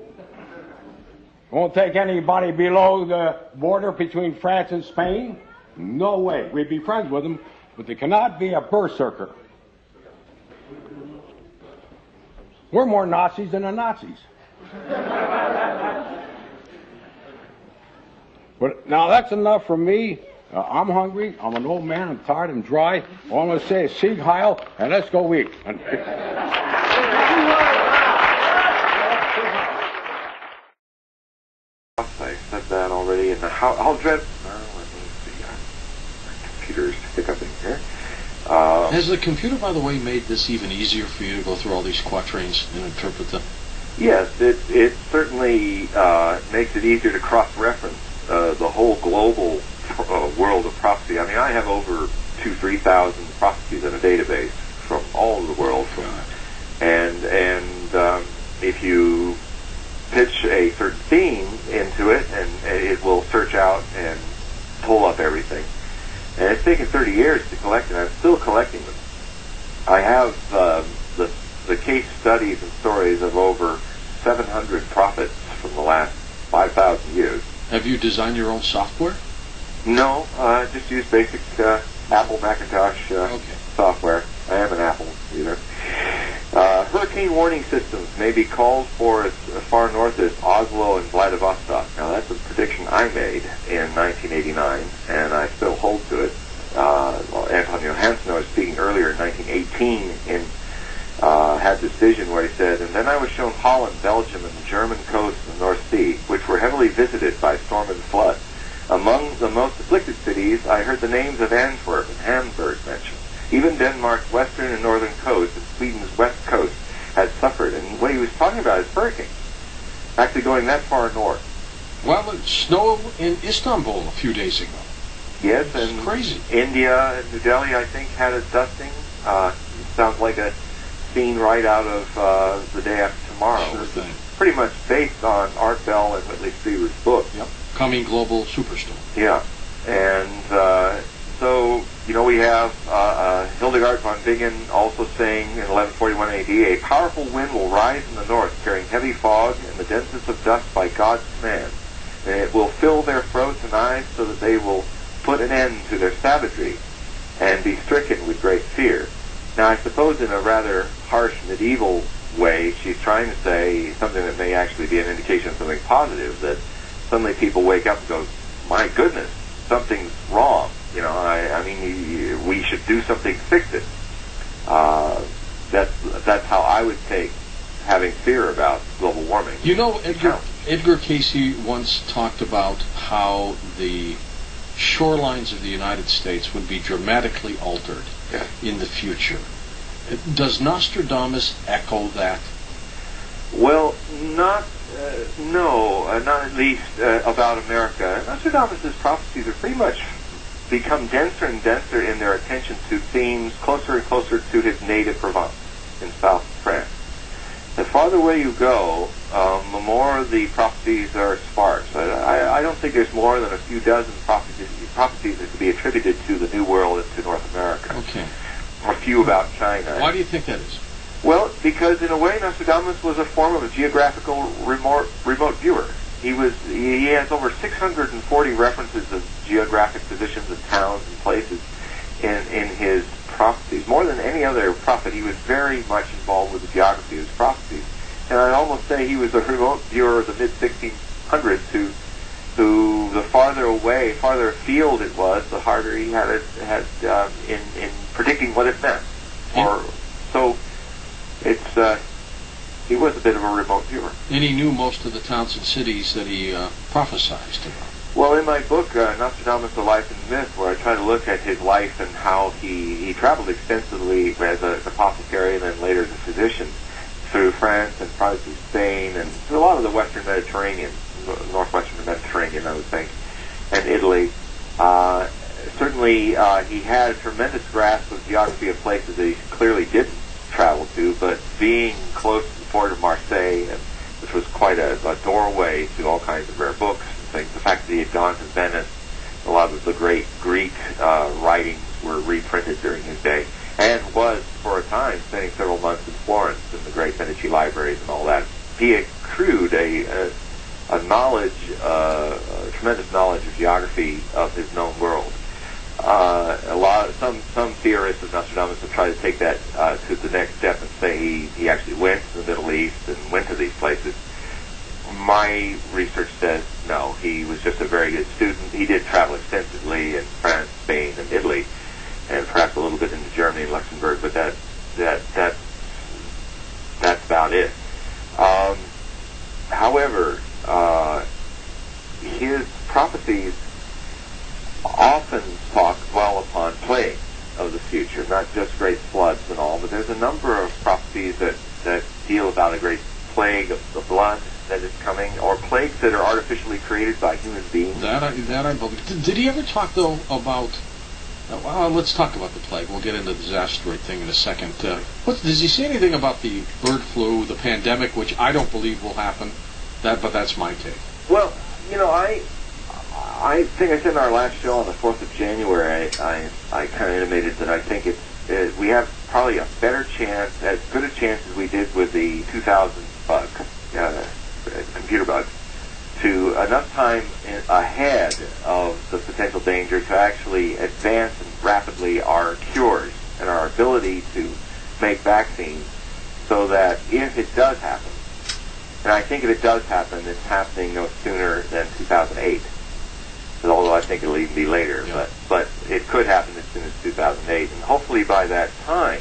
Won't take anybody below the border between France and Spain. No way. We'd be friends with them, but they cannot be a Berserker. We're more Nazis than the Nazis. But now that's enough for me. I'm hungry. I'm an old man. I'm tired. I'm dry. All I'm going to say is Sieg Heil, and let's go eat. I said that already, and how dreadful. Let me see. My computer's hiccuping here. Has the computer, by the way, made this even easier for you to go through all these quatrains and interpret them? Yes, it certainly makes it easier to cross-reference the whole global world of prophecy. I mean, I have over 3,000 prophecies in a database from all over the world. And if you pitch a certain theme into it, and it will search out and pull up everything. And it's taken 30 years to collect it, and I'm still collecting them. I have the case studies and stories of over 700 prophets from the last 5,000 years. Have you designed your own software? No, I just use basic Apple Macintosh software. I am an Apple user. Hurricane warning systems may be called for as far north as Oslo and Vladivostok. Now, that's a prediction I made in 1989, and I still hold to it. Anton Johansson was speaking earlier in 1918 and had this vision where he said, and then I was shown Holland, Belgium, and the German coast and the North Sea, which were heavily visited by storm and flood. Among the most afflicted cities, I heard the names of Antwerp and Hamburg mentioned. Even Denmark's western and northern coast and Sweden's west coast had suffered. And what he was talking about is hurricanes, actually going that far north. Well, it snowed in Istanbul a few days ago. Yes, it's and crazy. India and New Delhi, I think, had a dusting. Sounds like a scene right out of The Day After Tomorrow. Sure thing. Pretty much based on Art Bell and Whitley Strieber's book. Yep. Coming global superstorm. Yeah. And so, you know, we have Hildegard von Bingen also saying in 1141 AD, a powerful wind will rise in the north, carrying heavy fog and the densest of dust by God's command. And it will fill their throats and eyes so that they will put an end to their savagery and be stricken with great fear. Now, I suppose in a rather harsh medieval way, she's trying to say something that may actually be an indication of something positive, that suddenly people wake up and go, my goodness, something's wrong. You know, I mean, we should do something to fix it. That's how I would take having fear about global warming. You know, Edgar Casey once talked about how the shorelines of the United States would be dramatically altered in the future. Does Nostradamus echo that? Well, not at least about America. Nostradamus' prophecies are pretty much become denser and denser in their attention to themes closer and closer to his native Provence in South France. The farther away you go, the more the prophecies are sparse. but I don't think there's more than a few dozen prophecies that could be attributed to the New World and to North America. Okay. A few about China. Why do you think that is? Well, because in a way, Nostradamus was a form of a geographical remote viewer. He has over 640 references of geographic positions of towns and places in his prophecies. More than any other prophet, he was very much involved with the geography of his prophecies. And I'd almost say he was a remote viewer of the mid-1600s who the farther away, farther afield it was, the harder he had in predicting what it meant. So it's he was a bit of a remote viewer. And he knew most of the towns and cities that he prophesied about. Well, in my book, Nostradamus, The Life and Myth, where I try to look at his life and how he traveled extensively as an apothecary and then later as a physician through France and probably through Spain and through a lot of the Western Mediterranean, northwestern Mediterranean, I would think, and Italy. Certainly, he had a tremendous grasp of geography of places that he clearly didn't travel to, but being close to the port of Marseille, which was quite a doorway to all kinds of rare books and things, the fact that he had gone to Venice, a lot of the great Greek writings were reprinted during his day, and was, for a time, spending several months in Florence in the great Medici libraries and all that. He accrued a tremendous knowledge of geography of his known world. Some theorists of Nostradamus have tried to take that to the next step and say he actually went to the Middle East and went to these places. My research says no, he was just a very good student. He did travel extensively in France, Spain, and Italy, and perhaps a little bit into Germany and Luxembourg, but that's about it. However, his prophecies often dwell upon plagues of the future, not just great floods and all, but there's a number of prophecies that deal about a great plague of the blood that is coming, or plagues that are artificially created by human beings. That I believe. Did he ever talk, though, about... well, let's talk about the plague. We'll get into this asteroid thing in a second. Does he say anything about the bird flu, the pandemic, which I don't believe will happen? But that's my take. Well, I think I said in our last show on the 4th of January, I kind of intimated that I think we have probably a better chance, as good a chance as we did with the 2000 bug, computer bug, to enough time ahead of the potential danger to actually advance rapidly our cures and our ability to make vaccines, so that if it does happen, and I think if it does happen, it's happening no sooner than 2008. Although I think it'll even be later, yeah. but it could happen as soon as 2008, and hopefully by that time,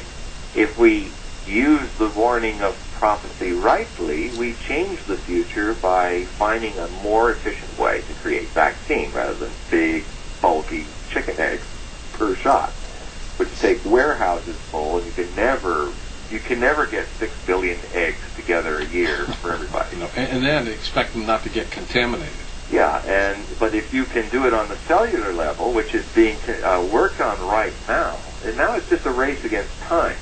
if we use the warning of prophecy rightly, we change the future by finding a more efficient way to create vaccine rather than big, bulky chicken eggs per shot, which take warehouses full, and you can never get 6 billion eggs together a year for everybody. And then expect them not to get contaminated. Yeah, but if you can do it on the cellular level, which is being worked on right now, and now it's just a race against time.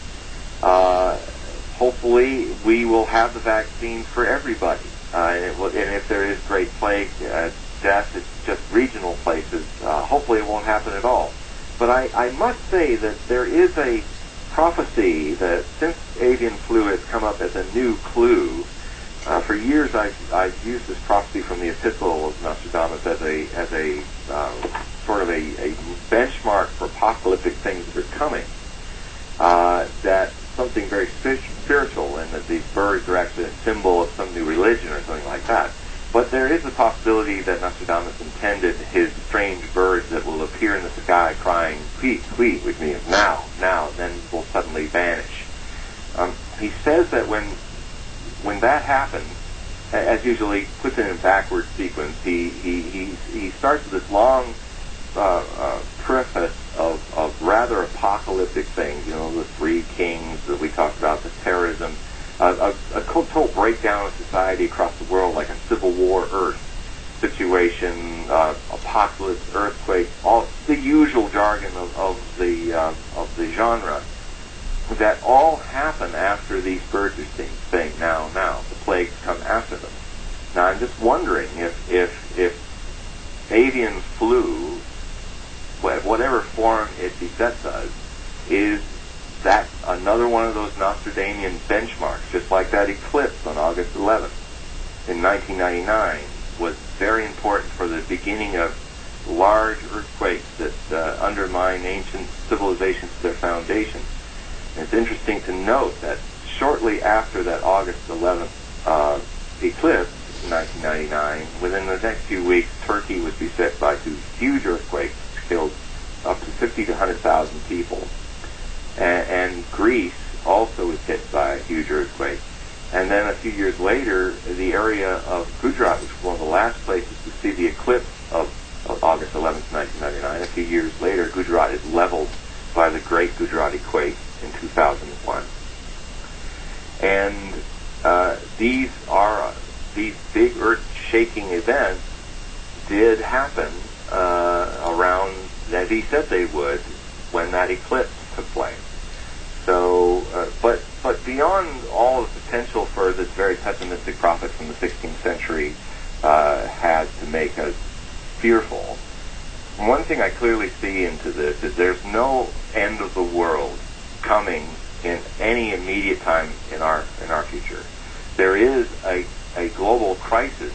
Hopefully, we will have the vaccine for everybody, and if there is great plague death, it's just regional places. Hopefully, it won't happen at all. But I must say that there is a prophecy that since avian flu has come up as a new clue. For years, I've used this prophecy from the Epistle of Nostradamus as a sort of a benchmark for apocalyptic things that are coming. That something very spiritual, and that these birds are actually a symbol of some new religion or something like that. But there is a possibility that Nostradamus intended his strange birds that will appear in the sky crying, "Tweet, tweet," which means now, then will suddenly vanish. He says that when that happens, as usually puts it in backward sequence, he starts with this long preface of rather apocalyptic things, the 3 kings that we talked about, the terrorism, a total breakdown of society across the world, like a civil war Earth situation, apocalypse, earthquake, all the usual jargon of the genre. That all happen after these birds are saying now. The plagues come after them. Now, I'm just wondering if avian flu, whatever form it besets us, is that another one of those Nostradamian benchmarks, just like that eclipse on August 11th in 1999 was very important for the beginning of large earthquakes that undermine ancient civilizations to their foundation. And it's interesting to note that shortly after that August 11th eclipse in 1999, within the next few weeks, Turkey was beset by two huge earthquakes, killed up to 50 to 100,000 people. And Greece also was hit by a huge earthquake. And then a few years later, the area of Gujarat, which was one of the last places to see the eclipse of August 11th, 1999, a few years later, Gujarat is leveled by the Great Gujarati Quake in 2001. And these big earth-shaking events did happen around, as he said they would, when that eclipse took place. So, but beyond all of the potential for this very pessimistic prophet from the 16th century had to make us fearful, one thing I clearly see into this is there's no end of the world coming in any immediate time in our future. There is a global crisis,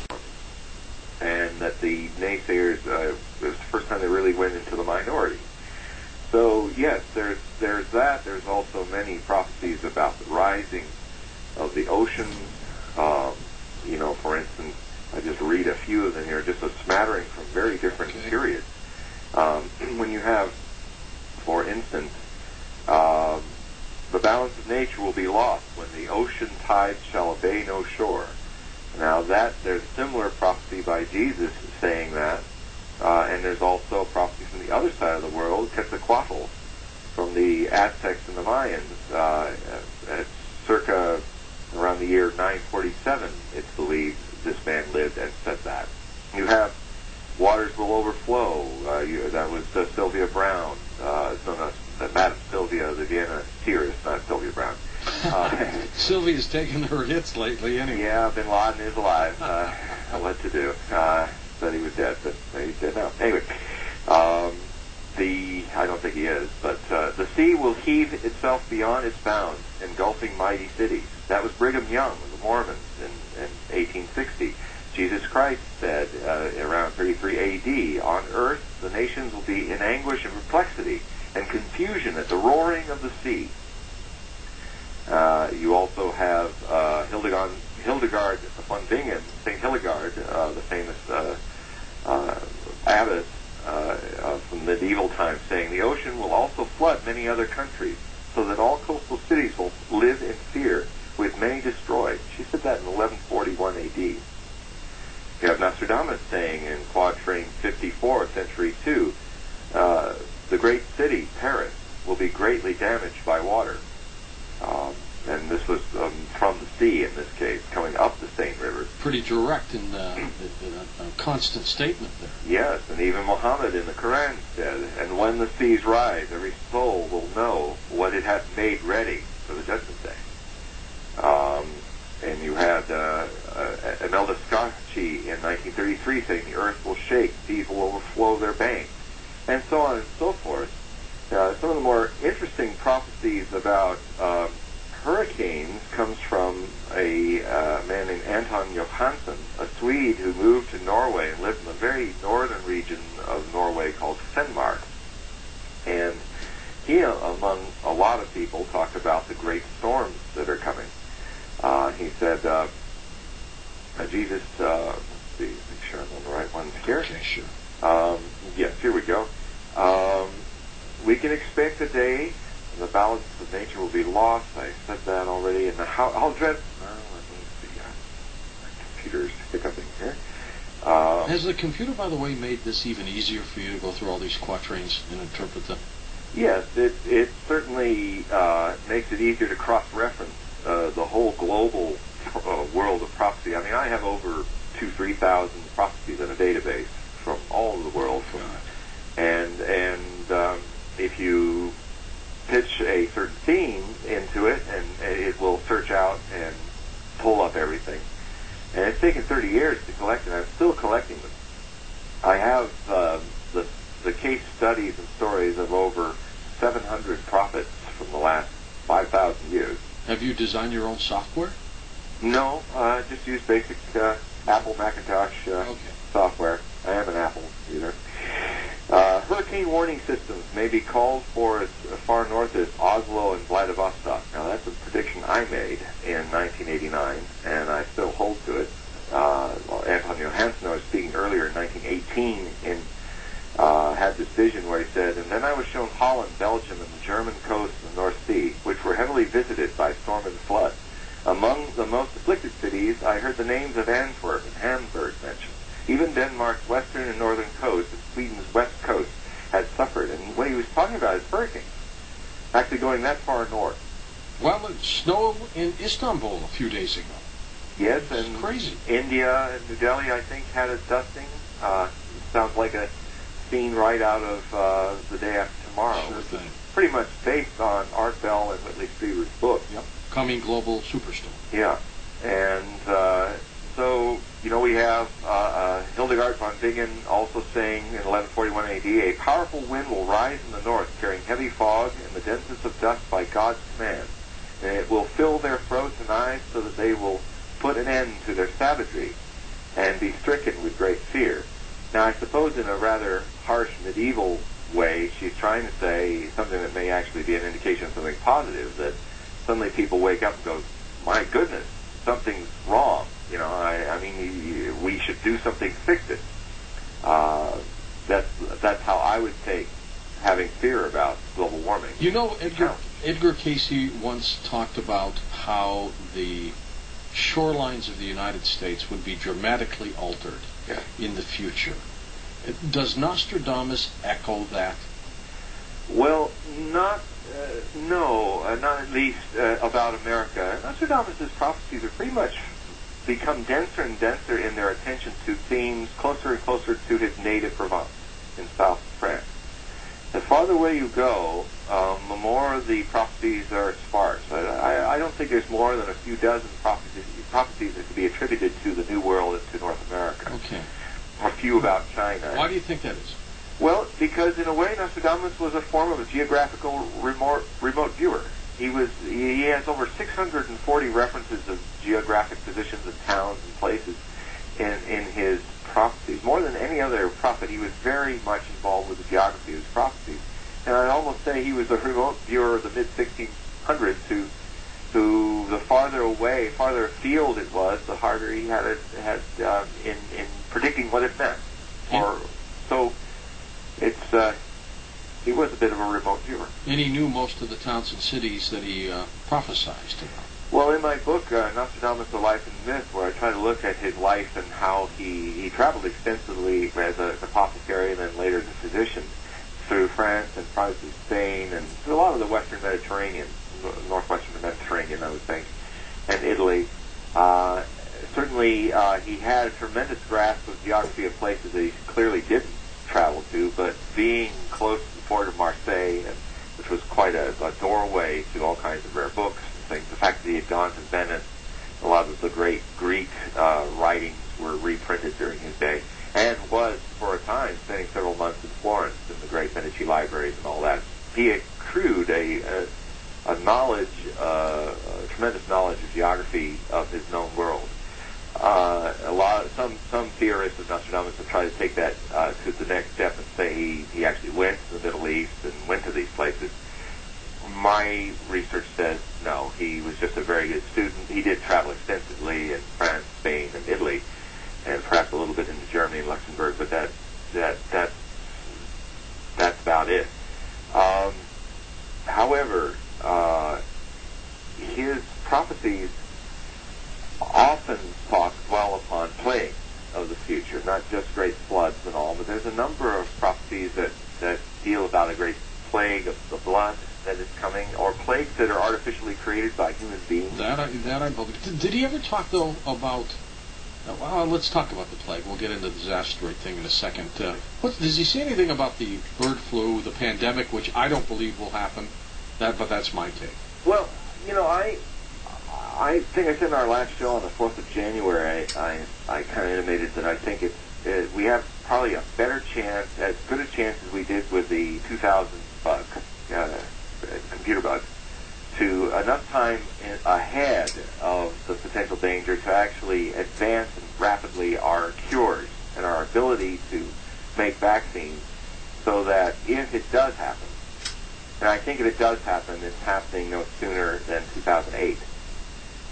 and that the naysayers, it was the first time they really went into the minority. So yes, there's that. There's also many prophecies about the rising of the oceans. For instance, I just read a few of them here, just a smattering from very different periods. When you have, for instance, the balance of nature will be lost when the ocean tides shall obey no shore. Now there's a similar prophecy by Jesus saying that. And there's also a prophecy from the other side of the world, Quetzalcoatl, from the Aztecs and the Mayans, at circa around the year 947, it's believed this man lived and said that. You have waters will overflow. That was Sylvia Brown, Madam Sylvia, the Vienna seeress, not Sylvia Brown. Sylvia's taken her hits lately, anyway. Yeah, Bin Laden is alive. What to do? Said he was dead, but he's dead now. Anyway, I don't think he is, but the sea will heave itself beyond its bounds, engulfing mighty cities. That was Brigham Young of the Mormons in 1860. Jesus Christ said around 33 A.D., on earth the nations will be in anguish and perplexity and confusion at the roaring of the sea. You also have Hildegard von Bingen, St. Hildegard, the famous abbess from medieval times, saying, the ocean will also flood many other countries, so that all coastal cities will live in fear, with many destroyed. She said that in 1141 A.D. You have Nostradamus saying in quatrain 54, century 2, the great city, Paris, will be greatly damaged by water. And this was from the sea in this case, coming up the Seine River. Pretty direct and a constant statement there. Yes, and even Muhammad in the Quran said, and when the seas rise, every soul will know what it hath made ready for the judgment day. And you had Imelda Scotchy in 1933 saying the earth will shake, seas will overflow their banks, and so on and so forth. Some of the more interesting prophecies about hurricanes comes from a man named Anton Johansson, a Swede who moved to Norway and lived in the very northern region of Norway called Finnmark. And he, among a lot of people, talked about the great storms that are coming. He said, Jesus, make sure I'm on the right ones here. Okay, sure. Yes, here we go. We can expect a day the balance of nature will be lost. I said that already. And how dread... let me see. My computer's hiccuping here. Has the computer, by the way, made this even easier for you to go through all these quatrains and interpret them? Yes, it certainly makes it easier to cross-reference the whole global world of prophecy. I mean, I have over 3,000 prophecies in a database from all over the world. And if you pitch a certain theme into it, and it will search out and pull up everything. And it's taken 30 30 years to collect it. I'm still collecting them. I have the case studies and stories of over 700 prophets from the last 5,000 years. Have you designed your own software? No, just use basic Apple Macintosh software. I am an Apple user. Hurricane warning systems may be called for as far north as Oslo and Vladivostok. Now, that's a prediction I made in 1989, and I still hold to it. Antonio Hansen, I was speaking earlier in 1918, had this vision where he said, and then I was shown Holland, Belgium, and the German coast and the North Sea, which were heavily visited by storm and flood. Among the most afflicted cities, I heard the names of Antwerp and Hamburg mentioned. Even Denmark's western and northern coast and Sweden's west coast had suffered. And what he was talking about is hurricanes, actually going that far north. Well, it snowed in Istanbul a few days ago. Yes, it's and crazy. India and New Delhi, I think, had a dusting. Sounds like a scene right out of The Day After Tomorrow. Sure thing. Pretty much based on Art Bell and Whitley Strieber's book. Yep. Coming global superstorm. Yeah. And so, we have Hildegard von Bingen also saying in 1141 AD, a powerful wind will rise in the north, carrying heavy fog and the denseness of dust by God's command. And it will fill their throats and eyes so that they will put an end to their savagery and be stricken with great fear. Now, I suppose in a rather harsh medieval way, she's trying to say something that may actually be an indication of something positive, that suddenly people wake up and go, my goodness, something's wrong. I mean, we should do something to fix it. That's how I would take having fear about global warming. Edgar Casey once talked about how the shorelines of the United States would be dramatically altered in the future. Does Nostradamus echo that? Well, not at least about America. Nostradamus' prophecies are pretty much become denser and denser in their attention to themes closer and closer to his native Provence in South France. The farther away you go, the more the prophecies are sparse. I don't think there's more than a few dozen prophecies that could be attributed to the New World and to North America. Okay. A few about China. Why do you think that is? Well, because in a way Nostradamus was a form of a geographical remote viewer. He has over 640 references of geographic positions of towns and places in his prophecies. More than any other prophet, he was very much involved with the geography of his prophecies. And I'd almost say he was a remote viewer of the mid-1600s who the farther away, farther afield it was, the harder he had in predicting what it meant. So he was a bit of a remote viewer. And he knew most of the towns and cities that he prophesied about. Well, in my book, Nostradamus, The Life and Myth, where I try to look at his life and how he traveled extensively as an apothecary and then later as a physician through France and probably Spain and through a lot of the Western Mediterranean, northwestern Mediterranean, I would think, and Italy. Certainly, he had a tremendous grasp of geography of places that he clearly didn't travel to, but being close to the port of Marseille, which was quite a doorway to all kinds of rare books and things, the fact that he had gone to Venice, a lot of the great Greek writings were reprinted during his day, and was, for a time, spending several months in Florence in the great Medici libraries and all that. He accrued a tremendous knowledge of geography of his known world. Some theorists of Nostradamus have tried to take that to the next step and say he actually went to the Middle East and went to these places. My research says no, he was just a very good student. He did travel extensively in France, Spain, and Italy, and perhaps a little bit into Germany and Luxembourg, but that's about it. However, his prophecies often dwell upon plagues of the future, not just great floods and all, but there's a number of prophecies that deal about a great plague of the blood that is coming, or plagues that are artificially created by human beings. That I believe. Did he ever talk, though, about... Well, let's talk about the plague. We'll get into the disasteroid thing in a second. Does he say anything about the bird flu, the pandemic, which I don't believe will happen? But that's my take. Well, I think I said in our last show on the 4th of January, I kind of intimated that I think we have probably a better chance, as good a chance as we did with the 2000 bug, computer bug, to enough time ahead of the potential danger to actually advance rapidly our cures and our ability to make vaccines, so that if it does happen, and I think if it does happen, it's happening no sooner than 2008.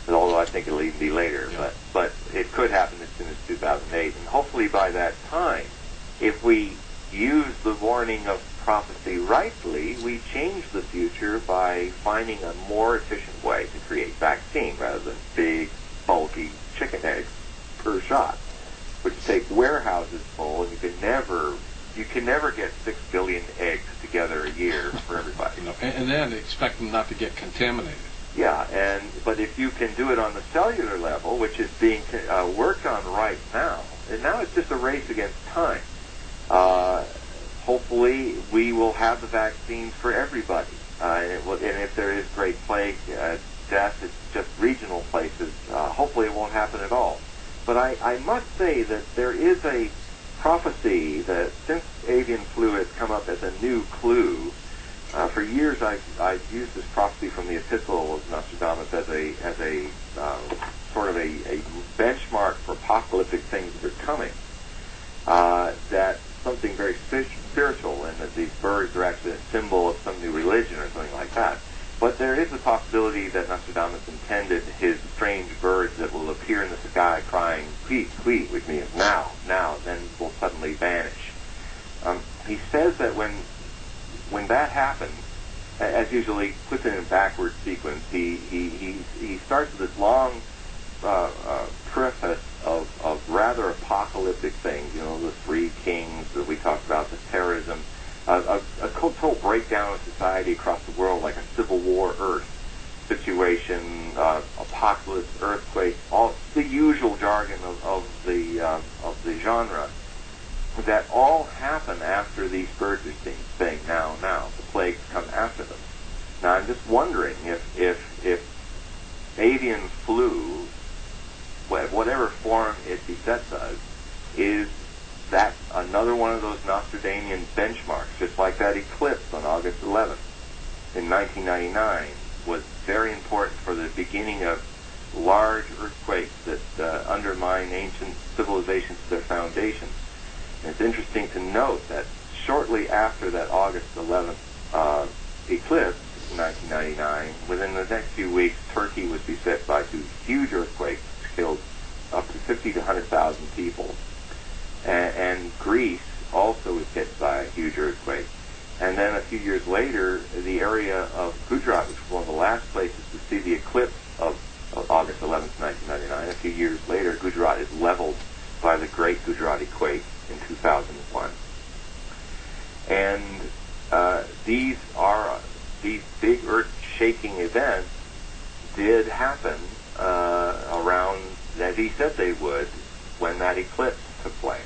Although I think it'll even be later, but it could happen as soon as 2008. And hopefully by that time, if we use the warning of prophecy rightly, we change the future by finding a more efficient way to create vaccine rather than big, bulky chicken eggs per shot, which take warehouses full, and you can never get 6 billion eggs together a year for everybody. And then expect them not to get contaminated. Yeah, but if you can do it on the cellular level, which is being worked on right now, and now it's just a race against time. Hopefully, we will have the vaccines for everybody, and if there is great plague death, it's just regional places. Hopefully, it won't happen at all. But I must say that there is a prophecy that since avian flu has come up as a new clue. For years, I've used this prophecy from the Epistle of Nostradamus as a sort of a benchmark for apocalyptic things that are coming. That something very spiritual, and that these birds are actually a symbol of some new religion or something like that. But there is a possibility that Nostradamus intended his strange birds that will appear in the sky crying, "Tweet, tweet," which means now, then will suddenly vanish. He says that when that happens, as usually puts it in backward sequence, he starts with this long preface of rather apocalyptic things, the 3 kings that we talked about, the terrorism, a total breakdown of society across the world, like a civil war Earth situation, apocalypse, earthquake, all the usual jargon of the genre. That all happen after these birds are saying now. The plagues come after them. Now I'm just wondering if avian flu, whatever form it besets us, is that another one of those Nostradamian benchmarks, just like that eclipse on August 11th in 1999 was very important for the beginning of large earthquakes that undermine ancient civilizations to their foundations. And it's interesting to note that shortly after that August 11th eclipse in 1999, within the next few weeks, Turkey was beset by 2 huge earthquakes, which killed up to 50 to 100,000 people. And Greece also was hit by a huge earthquake. And then a few years later, the area of Gujarat, which was one of the last places to see the eclipse of August 11th, 1999, a few years later, Gujarat is leveled by the Great Gujarati Quake in 2001. And these big earth-shaking events did happen around, as he said they would, when that eclipse took place.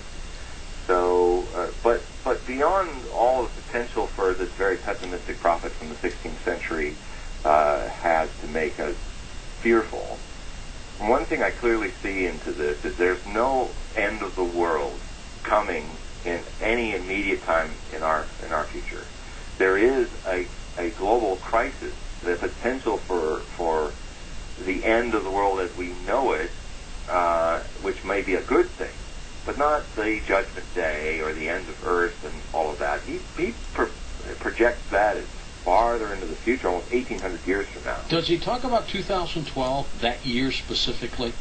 So, but beyond all the potential for this very pessimistic prophet from the 16th century has to make us fearful, one thing I clearly see into this is there's no end of the world coming in any immediate time in our future. There is a global crisis, the potential for the end of the world as we know it, which may be a good thing, but not the Judgment Day or the end of Earth and all of that. He projects that as farther into the future, almost 1,800 years from now. Does he talk about 2012, that year specifically?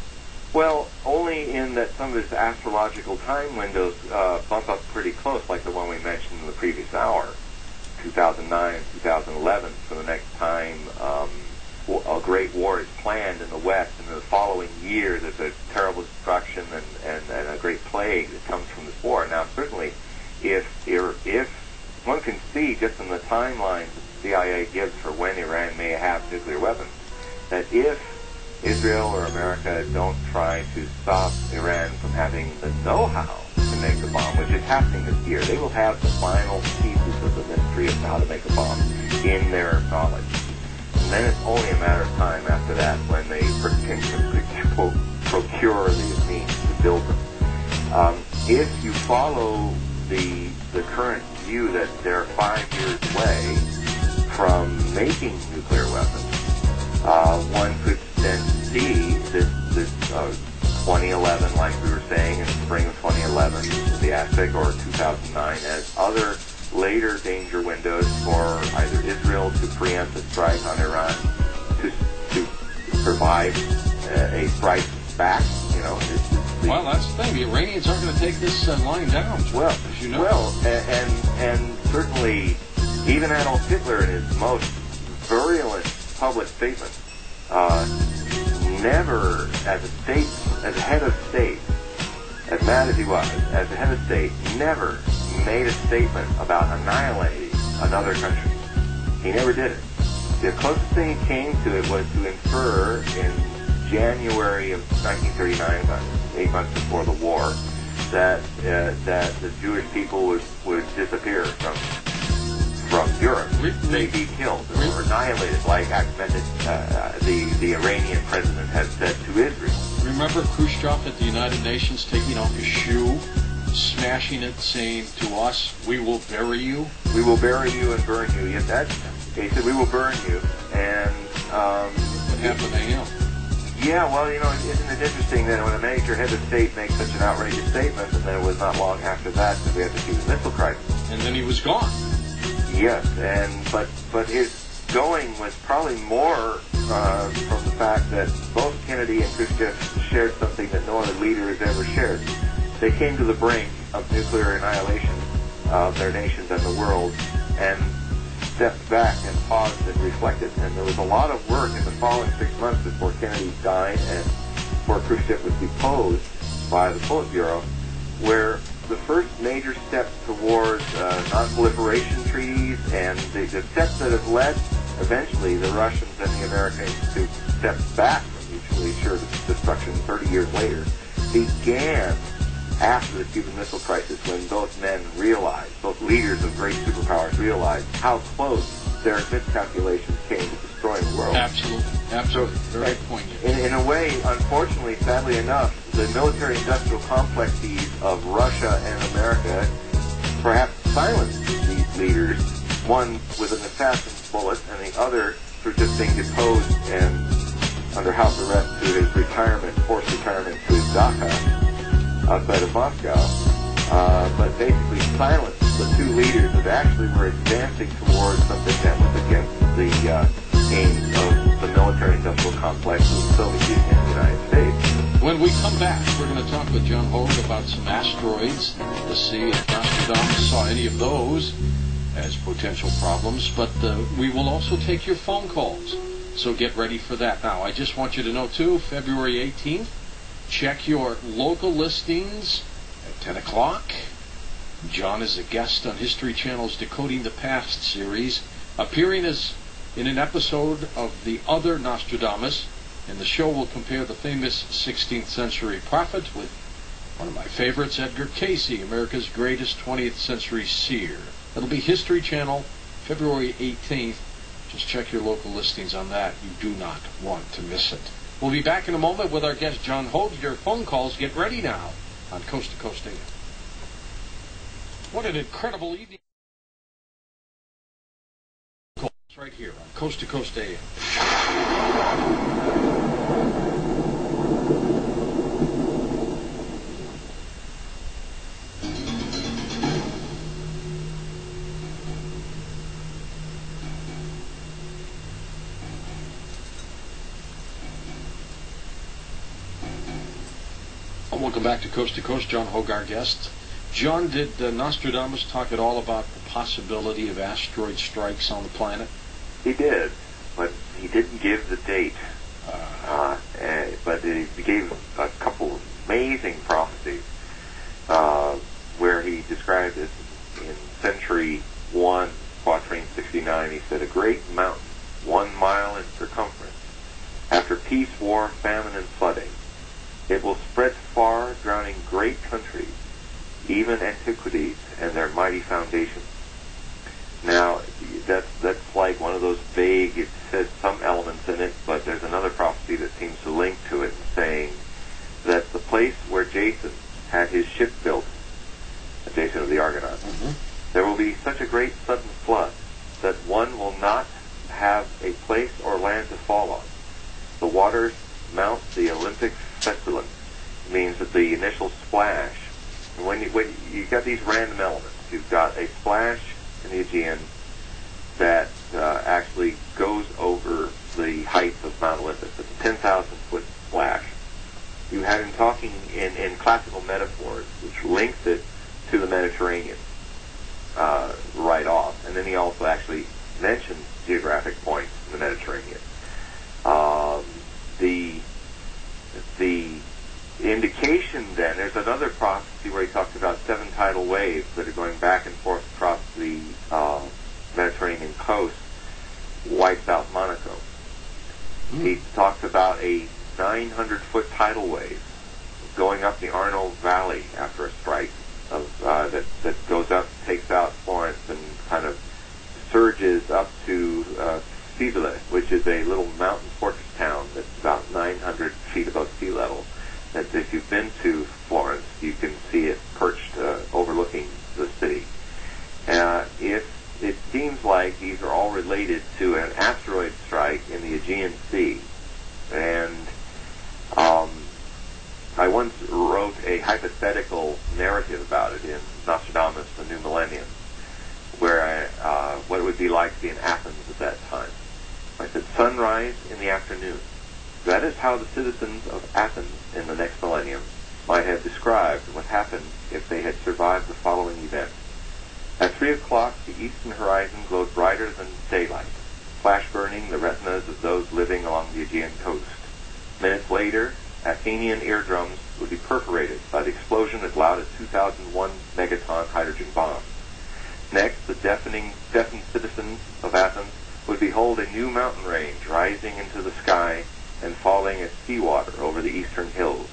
Well, only in that some of his astrological time windows bump up pretty close, like the one we mentioned in the previous hour, 2009, 2011. So the next time a great war is planned in the West, and the following year there's a terrible destruction and a great plague that comes from this war. Now, certainly, if one can see just in the timelines that the CIA gives for when Iran may have nuclear weapons, that if Israel or America don't try to stop Iran from having the know-how to make the bomb, which is happening this year, they will have the final pieces of the mystery of how to make a bomb in their knowledge. And then it's only a matter of time after that when they can procure these means to build them. If you follow the current view that they're 5 years away from making nuclear weapons, one could then see this 2011, like we were saying, in the spring of 2011, the aspect, or 2009, as other later danger windows for either Israel to preempt a strike on Iran, to provide a strike back. You know, well, that's the thing. The Iranians aren't going to take this line down, well, as you know. Well, and certainly even Adolf Hitler, in his most virulent public statement, never, as a head of state, as mad as he was, as a head of state, never made a statement about annihilating another country. He never did it. The closest thing he came to it was to infer in January of 1939, about 8 months before the war, that the Jewish people would disappear from Europe. They'd be killed or annihilated, like the Iranian president had said to Israel. Remember Khrushchev at the United Nations taking off his shoe, smashing it, saying to us, "We will bury you"? We will bury you and burn you. Yes, he said, "We will burn you." And what happened to him? Yeah, well, you know, isn't it interesting that when a major head of state makes such an outrageous statement, and then it was not long after that that we had the Cuban Missile Crisis. And then he was gone. Yes, but his going was probably more from the fact that both Kennedy and Khrushchev shared something that no other leader has ever shared. They came to the brink of nuclear annihilation of their nations and the world, and stepped back and paused and reflected. And there was a lot of work in the following 6 months before Kennedy died and before Khrushchev was deposed by the Politburo, where the first major steps towards non-proliferation treaties and the steps that have led eventually the Russians and the Americans to step back from mutually assured destruction 30 years later began after the Cuban Missile Crisis, when both men realized, both leaders of great superpowers realized how close their miscalculations came to destroying the world. Absolutely. Absolutely. Very poignant. In a way, unfortunately, sadly enough, the military-industrial complexes of Russia and America perhaps silenced these leaders, one with an assassin's bullet and the other for just being deposed and under house arrest to his retirement, forced retirement to his Dhaka outside of Moscow, but basically silenced the two leaders that actually were advancing towards something that was against the aims of the military-industrial complex of the Soviet Union and the United States. When we come back, we're going to talk with John Hogue about some asteroids to see if Nostradamus saw any of those as potential problems, but we will also take your phone calls, so get ready for that. Now, I just want you to know, too, February 18th, check your local listings at 10 o'clock. John is a guest on History Channel's Decoding the Past series, appearing as in an episode of The Other Nostradamus, and the show will compare the famous 16th century prophet with one of my favorites, Edgar Cayce, America's greatest 20th century seer. It'll be History Channel, February 18th. Just check your local listings on that. You do not want to miss it. We'll be back in a moment with our guest, John Hogue. Your phone calls get ready now on Coast to Coast AM. What an incredible evening. Calls right here on Coast to Coast AM. Welcome back to Coast. John Hogue, our guest. John, did Nostradamus talk at all about the possibility of asteroid strikes on the planet? He did, but he didn't give the date. But he gave a couple of amazing prophecies where he described it in Century 1, Quatrain 69. He said, "A great mountain, 1 mile in circumference, after peace, war, famine, and flooding, it will spread far, drowning great countries, even antiquities and their mighty foundations." Now, that's like one of those vague, it says some elements in it, but there's another prophecy that seems to link to it, saying that the place where Jason had his ship built, Jason of the Argonaut, there will be such a great sudden flood that one will not have a place or land to fall on. The waters mount the Olympic festulum, means that the initial splash, when you got these random elements, you've got a splash in the Aegean that actually goes over the height of Mount Olympus. It's a 10,000-foot splash. You had him talking in classical metaphors, which links it to the Mediterranean right off. And then he also actually mentions geographic points in the Mediterranean. The indication then, there's another prophecy where he talks about 7 tidal waves that are going back and forth across the Mediterranean coast, wipes out Monaco. He talks about a 900-foot tidal wave going up the Arno Valley after a strike that goes up, takes out Florence, and kind of surges up to Sivile, which is a little mountain fortress town that's about 900 feet above sea level. That if you've been to Florence, you can see it perched overlooking the city. It seems like these are all related to an asteroid strike in the Aegean Sea. And I once wrote a hypothetical narrative about it in Nostradamus, The New Millennium, where what it would be like to be in Athens at that time. I said, sunrise in the afternoon. That is how the citizens of Athens in the next millennium might have described what happened if they had survived the following event. At 3 o'clock, the eastern horizon glowed brighter than daylight, flash-burning the retinas of those living along the Aegean coast. Minutes later, Athenian eardrums would be perforated by the explosion as loud as 2001 megaton hydrogen bombs. Next, the deafened citizens of Athens would behold a new mountain range rising into the sky and falling as seawater over the eastern hills.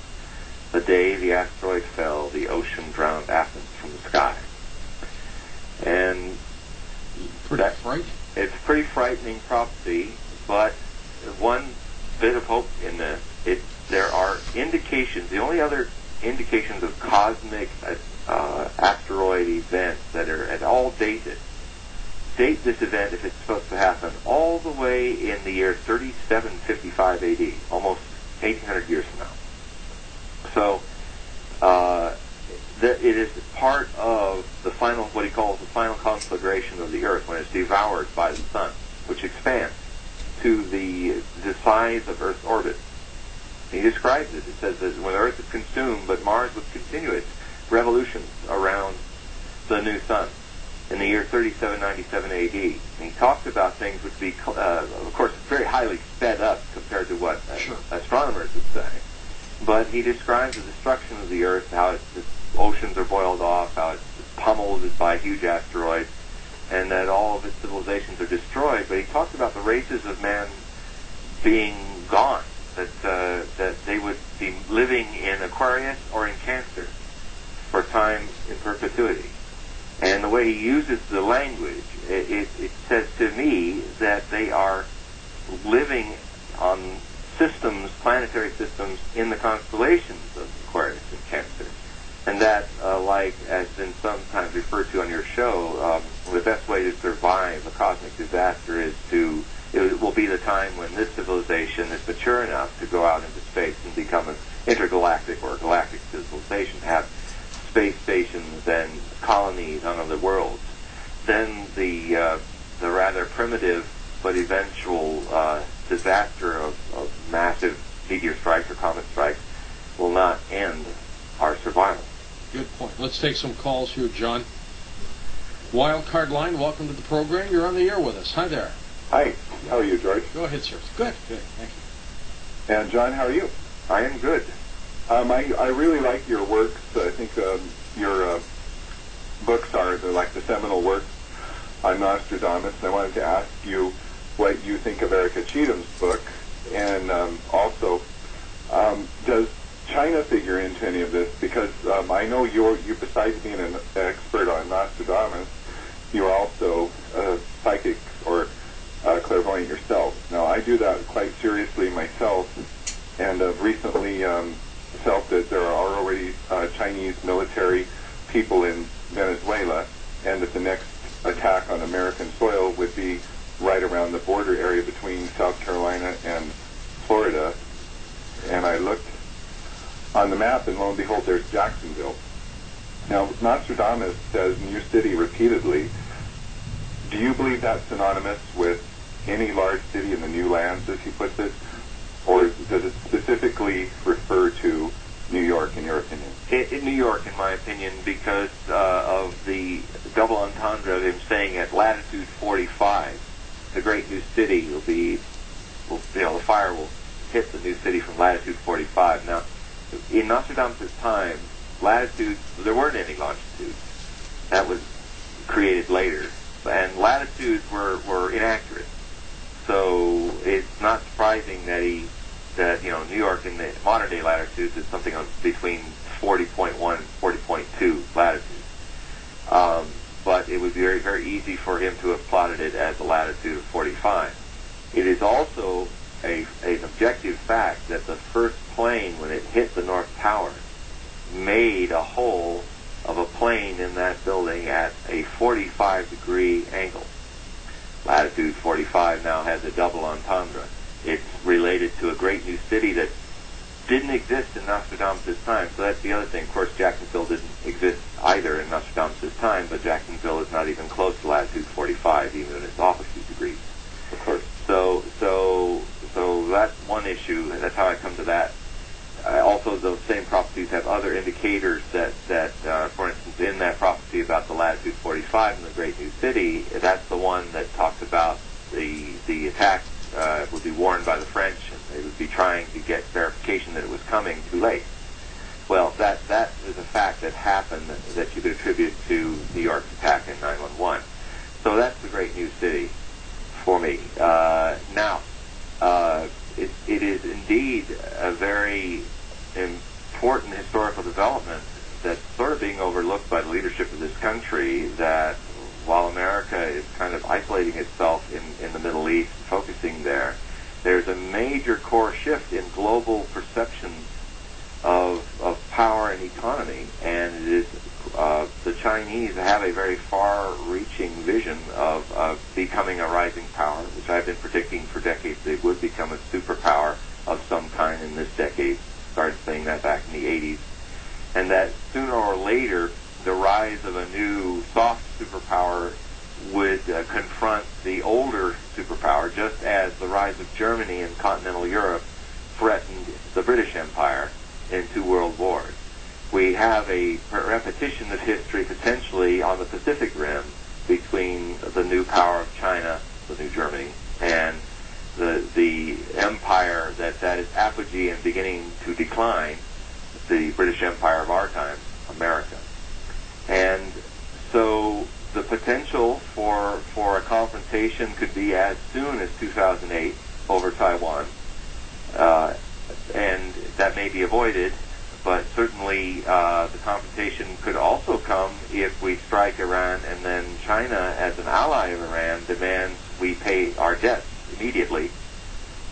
The day the asteroid fell, the ocean drowned Athens from the sky. And it's a pretty frightening prophecy, but one bit of hope in this. There are indications, the only other indications of cosmic asteroid events that are at all dated, date this event, if it's supposed to happen, all the way in the year 3755 AD, almost 1800 years from now. So it is part of the final, what he calls the final conflagration of the Earth, when it's devoured by the sun, which expands to the size of Earth's orbit. He describes it. It says that when Earth is consumed, but Mars would continue its revolutions around the new sun in the year 3797 AD. And he talked about things which be, of course, very highly sped up compared to what astronomers would say. But he describes the destruction of the Earth, how the oceans are boiled off, how it's pummeled by huge asteroids, and that all of its civilizations are destroyed. But he talks about the races of man being gone, that they would be living in Aquarius or in Cancer for time in perpetuity. And the way he uses the language, it says to me that they are living on systems, planetary systems, in the constellations of Aquarius and Cancer. And that, like has been sometimes referred to on your show, the best way to survive a cosmic disaster is it will be the time when this civilization is mature enough to go out into space and become an intergalactic or galactic civilization, have space stations and colonies on other worlds. Then the rather primitive but eventual disaster of massive meteor strikes or comet strikes will not end our survival. Good point. Let's take some calls here, John. Wildcard line, welcome to the program. You're on the air with us. Hi there. Hi. How are you, George? Go ahead, sir. Good. Thank you. And John, how are you? I am good. I really like your works. I think your books are like the seminal works on Nostradamus. I wanted to ask you what you think of Erica Cheatham's book, and also does China figure into any of this? Because I know you besides being an expert on Nostradamus, you're also a psychic and have recently felt that there are already Chinese military people in Venezuela, and that the next attack on American soil would be right around the border area between South Carolina and Florida. And I looked on the map, and lo and behold, there's Jacksonville. Now, Nostradamus says New City repeatedly. Do you believe that's synonymous with any large city in the new lands, as he puts it? Or does it specifically refer to New York, in your opinion? In New York, in my opinion, because of the double entendre of him saying at latitude 45, the great new city will be, the fire will hit the new city from latitude 45. Now, in Nostradamus' time, latitudes, there weren't any longitudes. That was created later. And latitudes were inaccurate. So it's not surprising that New York in the modern day latitudes is something between 40.1 and 40.2 latitude. But it would be very, very easy for him to have plotted it as a latitude of 45. It is also an objective fact that the first plane, when it hit the North Tower, made a hole of a plane in that building at a 45-degree angle. Latitude 45 now has a double entendre. It's related to a great new city that didn't exist in Nostradamus' time. So that's the other thing. Of course, Jacksonville didn't exist either in Nostradamus' time, but Jacksonville is not even close to latitude 45, even in its off a few degrees. Of course. So that's one issue. That's how I come to that. Also, those same prophecies have other indicators that for instance, in that prophecy about the latitude 45 in the great new city, that's the one that talks about the attack would be warned by the French, and they would be trying to get verification that it was coming too late. Well, that is a fact that happened that you could attribute to New York's attack in 9/11. So that's the great new city for me. It is indeed a very important historical development that's sort of being overlooked by the leadership of this country, that while America is kind of isolating itself in the Middle East, focusing there, there's a major core shift in global perceptions of power and economy, and it is the Chinese have a very far-reaching vision of becoming a rising power, which I've been predicting for decades. They would become a superpower of some kind in this decade. Started saying that back in the 80s. And that sooner or later, the rise of a new soft superpower would confront the older superpower, just as the rise of Germany and continental Europe threatened the British Empire in 2 world wars. We have a repetition of history potentially on the Pacific Rim between the new power of China, the new Germany, and the empire that's at its apogee and beginning to decline, the British Empire of our time, America. And so the potential for a confrontation could be as soon as 2008 over Taiwan, and that may be avoided. But certainly the confrontation could also come if we strike Iran, and then China, as an ally of Iran, demands we pay our debts immediately.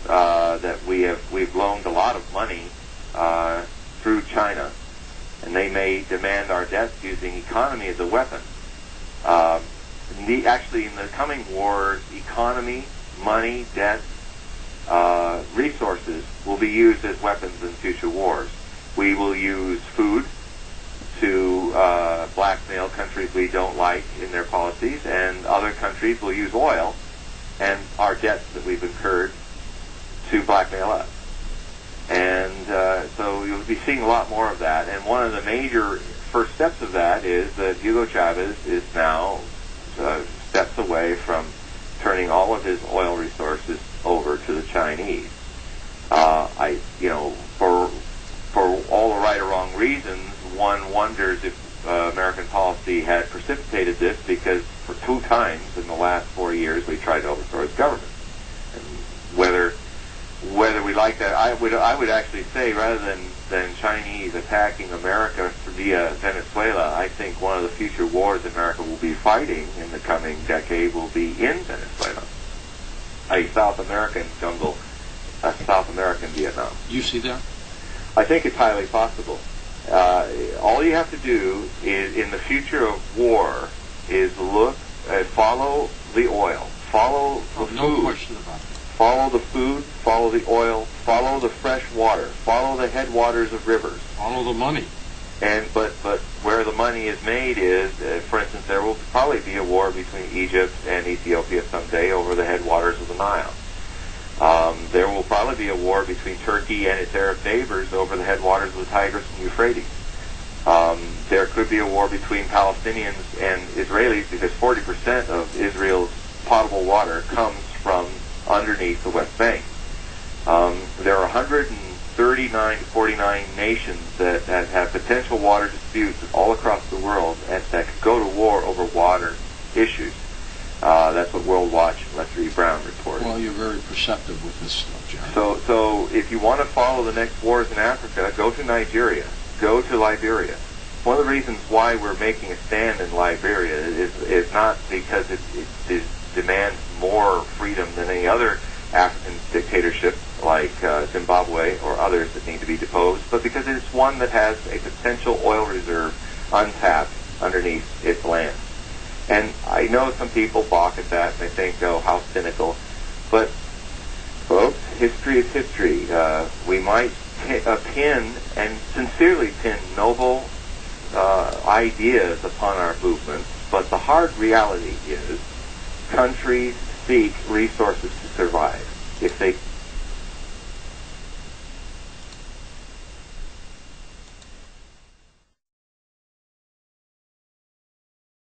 That we've loaned a lot of money through China, and they may demand our debts using economy as a weapon. Actually, in the coming wars, economy, money, debts, resources will be used as weapons in future wars. We will use food to blackmail countries we don't like in their policies, and other countries will use oil and our debts that we've incurred to blackmail us. And so you'll be seeing a lot more of that. And one of the major first steps of that is that Hugo Chavez is now steps away from turning all of his oil resources over to the Chinese. For all the right or wrong reasons, one wonders if American policy had precipitated this, because for 2 times in the last 4 years we tried to overthrow his government. And whether we like that, I would actually say, rather than Chinese attacking America via Venezuela, I think one of the future wars America will be fighting in the coming decade will be in Venezuela. A South American jungle a South American Vietnam. You see that? I think it's highly possible. All you have to do is, in the future of war, is look, follow the oil, follow the food. No question about it. Follow the food, follow the oil, follow the fresh water, follow the headwaters of rivers. Follow the money. But where the money is made is, for instance, there will probably be a war between Egypt and Ethiopia someday over the headwaters of the Nile. There will probably be a war between Turkey and its Arab neighbors over the headwaters of the Tigris and Euphrates. There could be a war between Palestinians and Israelis because 40% of Israel's potable water comes from underneath the West Bank. There are 139 to 49 nations that have potential water disputes all across the world and that could go to war over water issues. That's what World Watch and Lester E. Brown reported. Well, you're very perceptive with this stuff, John. So if you want to follow the next wars in Africa, go to Nigeria, go to Liberia. One of the reasons why we're making a stand in Liberia is not because it demands more freedom than any other African dictatorship like Zimbabwe or others that need to be deposed, but because it's one that has a potential oil reserve untapped underneath its land. And I know some people balk at that and they think, oh, how cynical. But, folks, history is history. We might pin and sincerely pin noble ideas upon our movements, but the hard reality is countries seek resources to survive. If they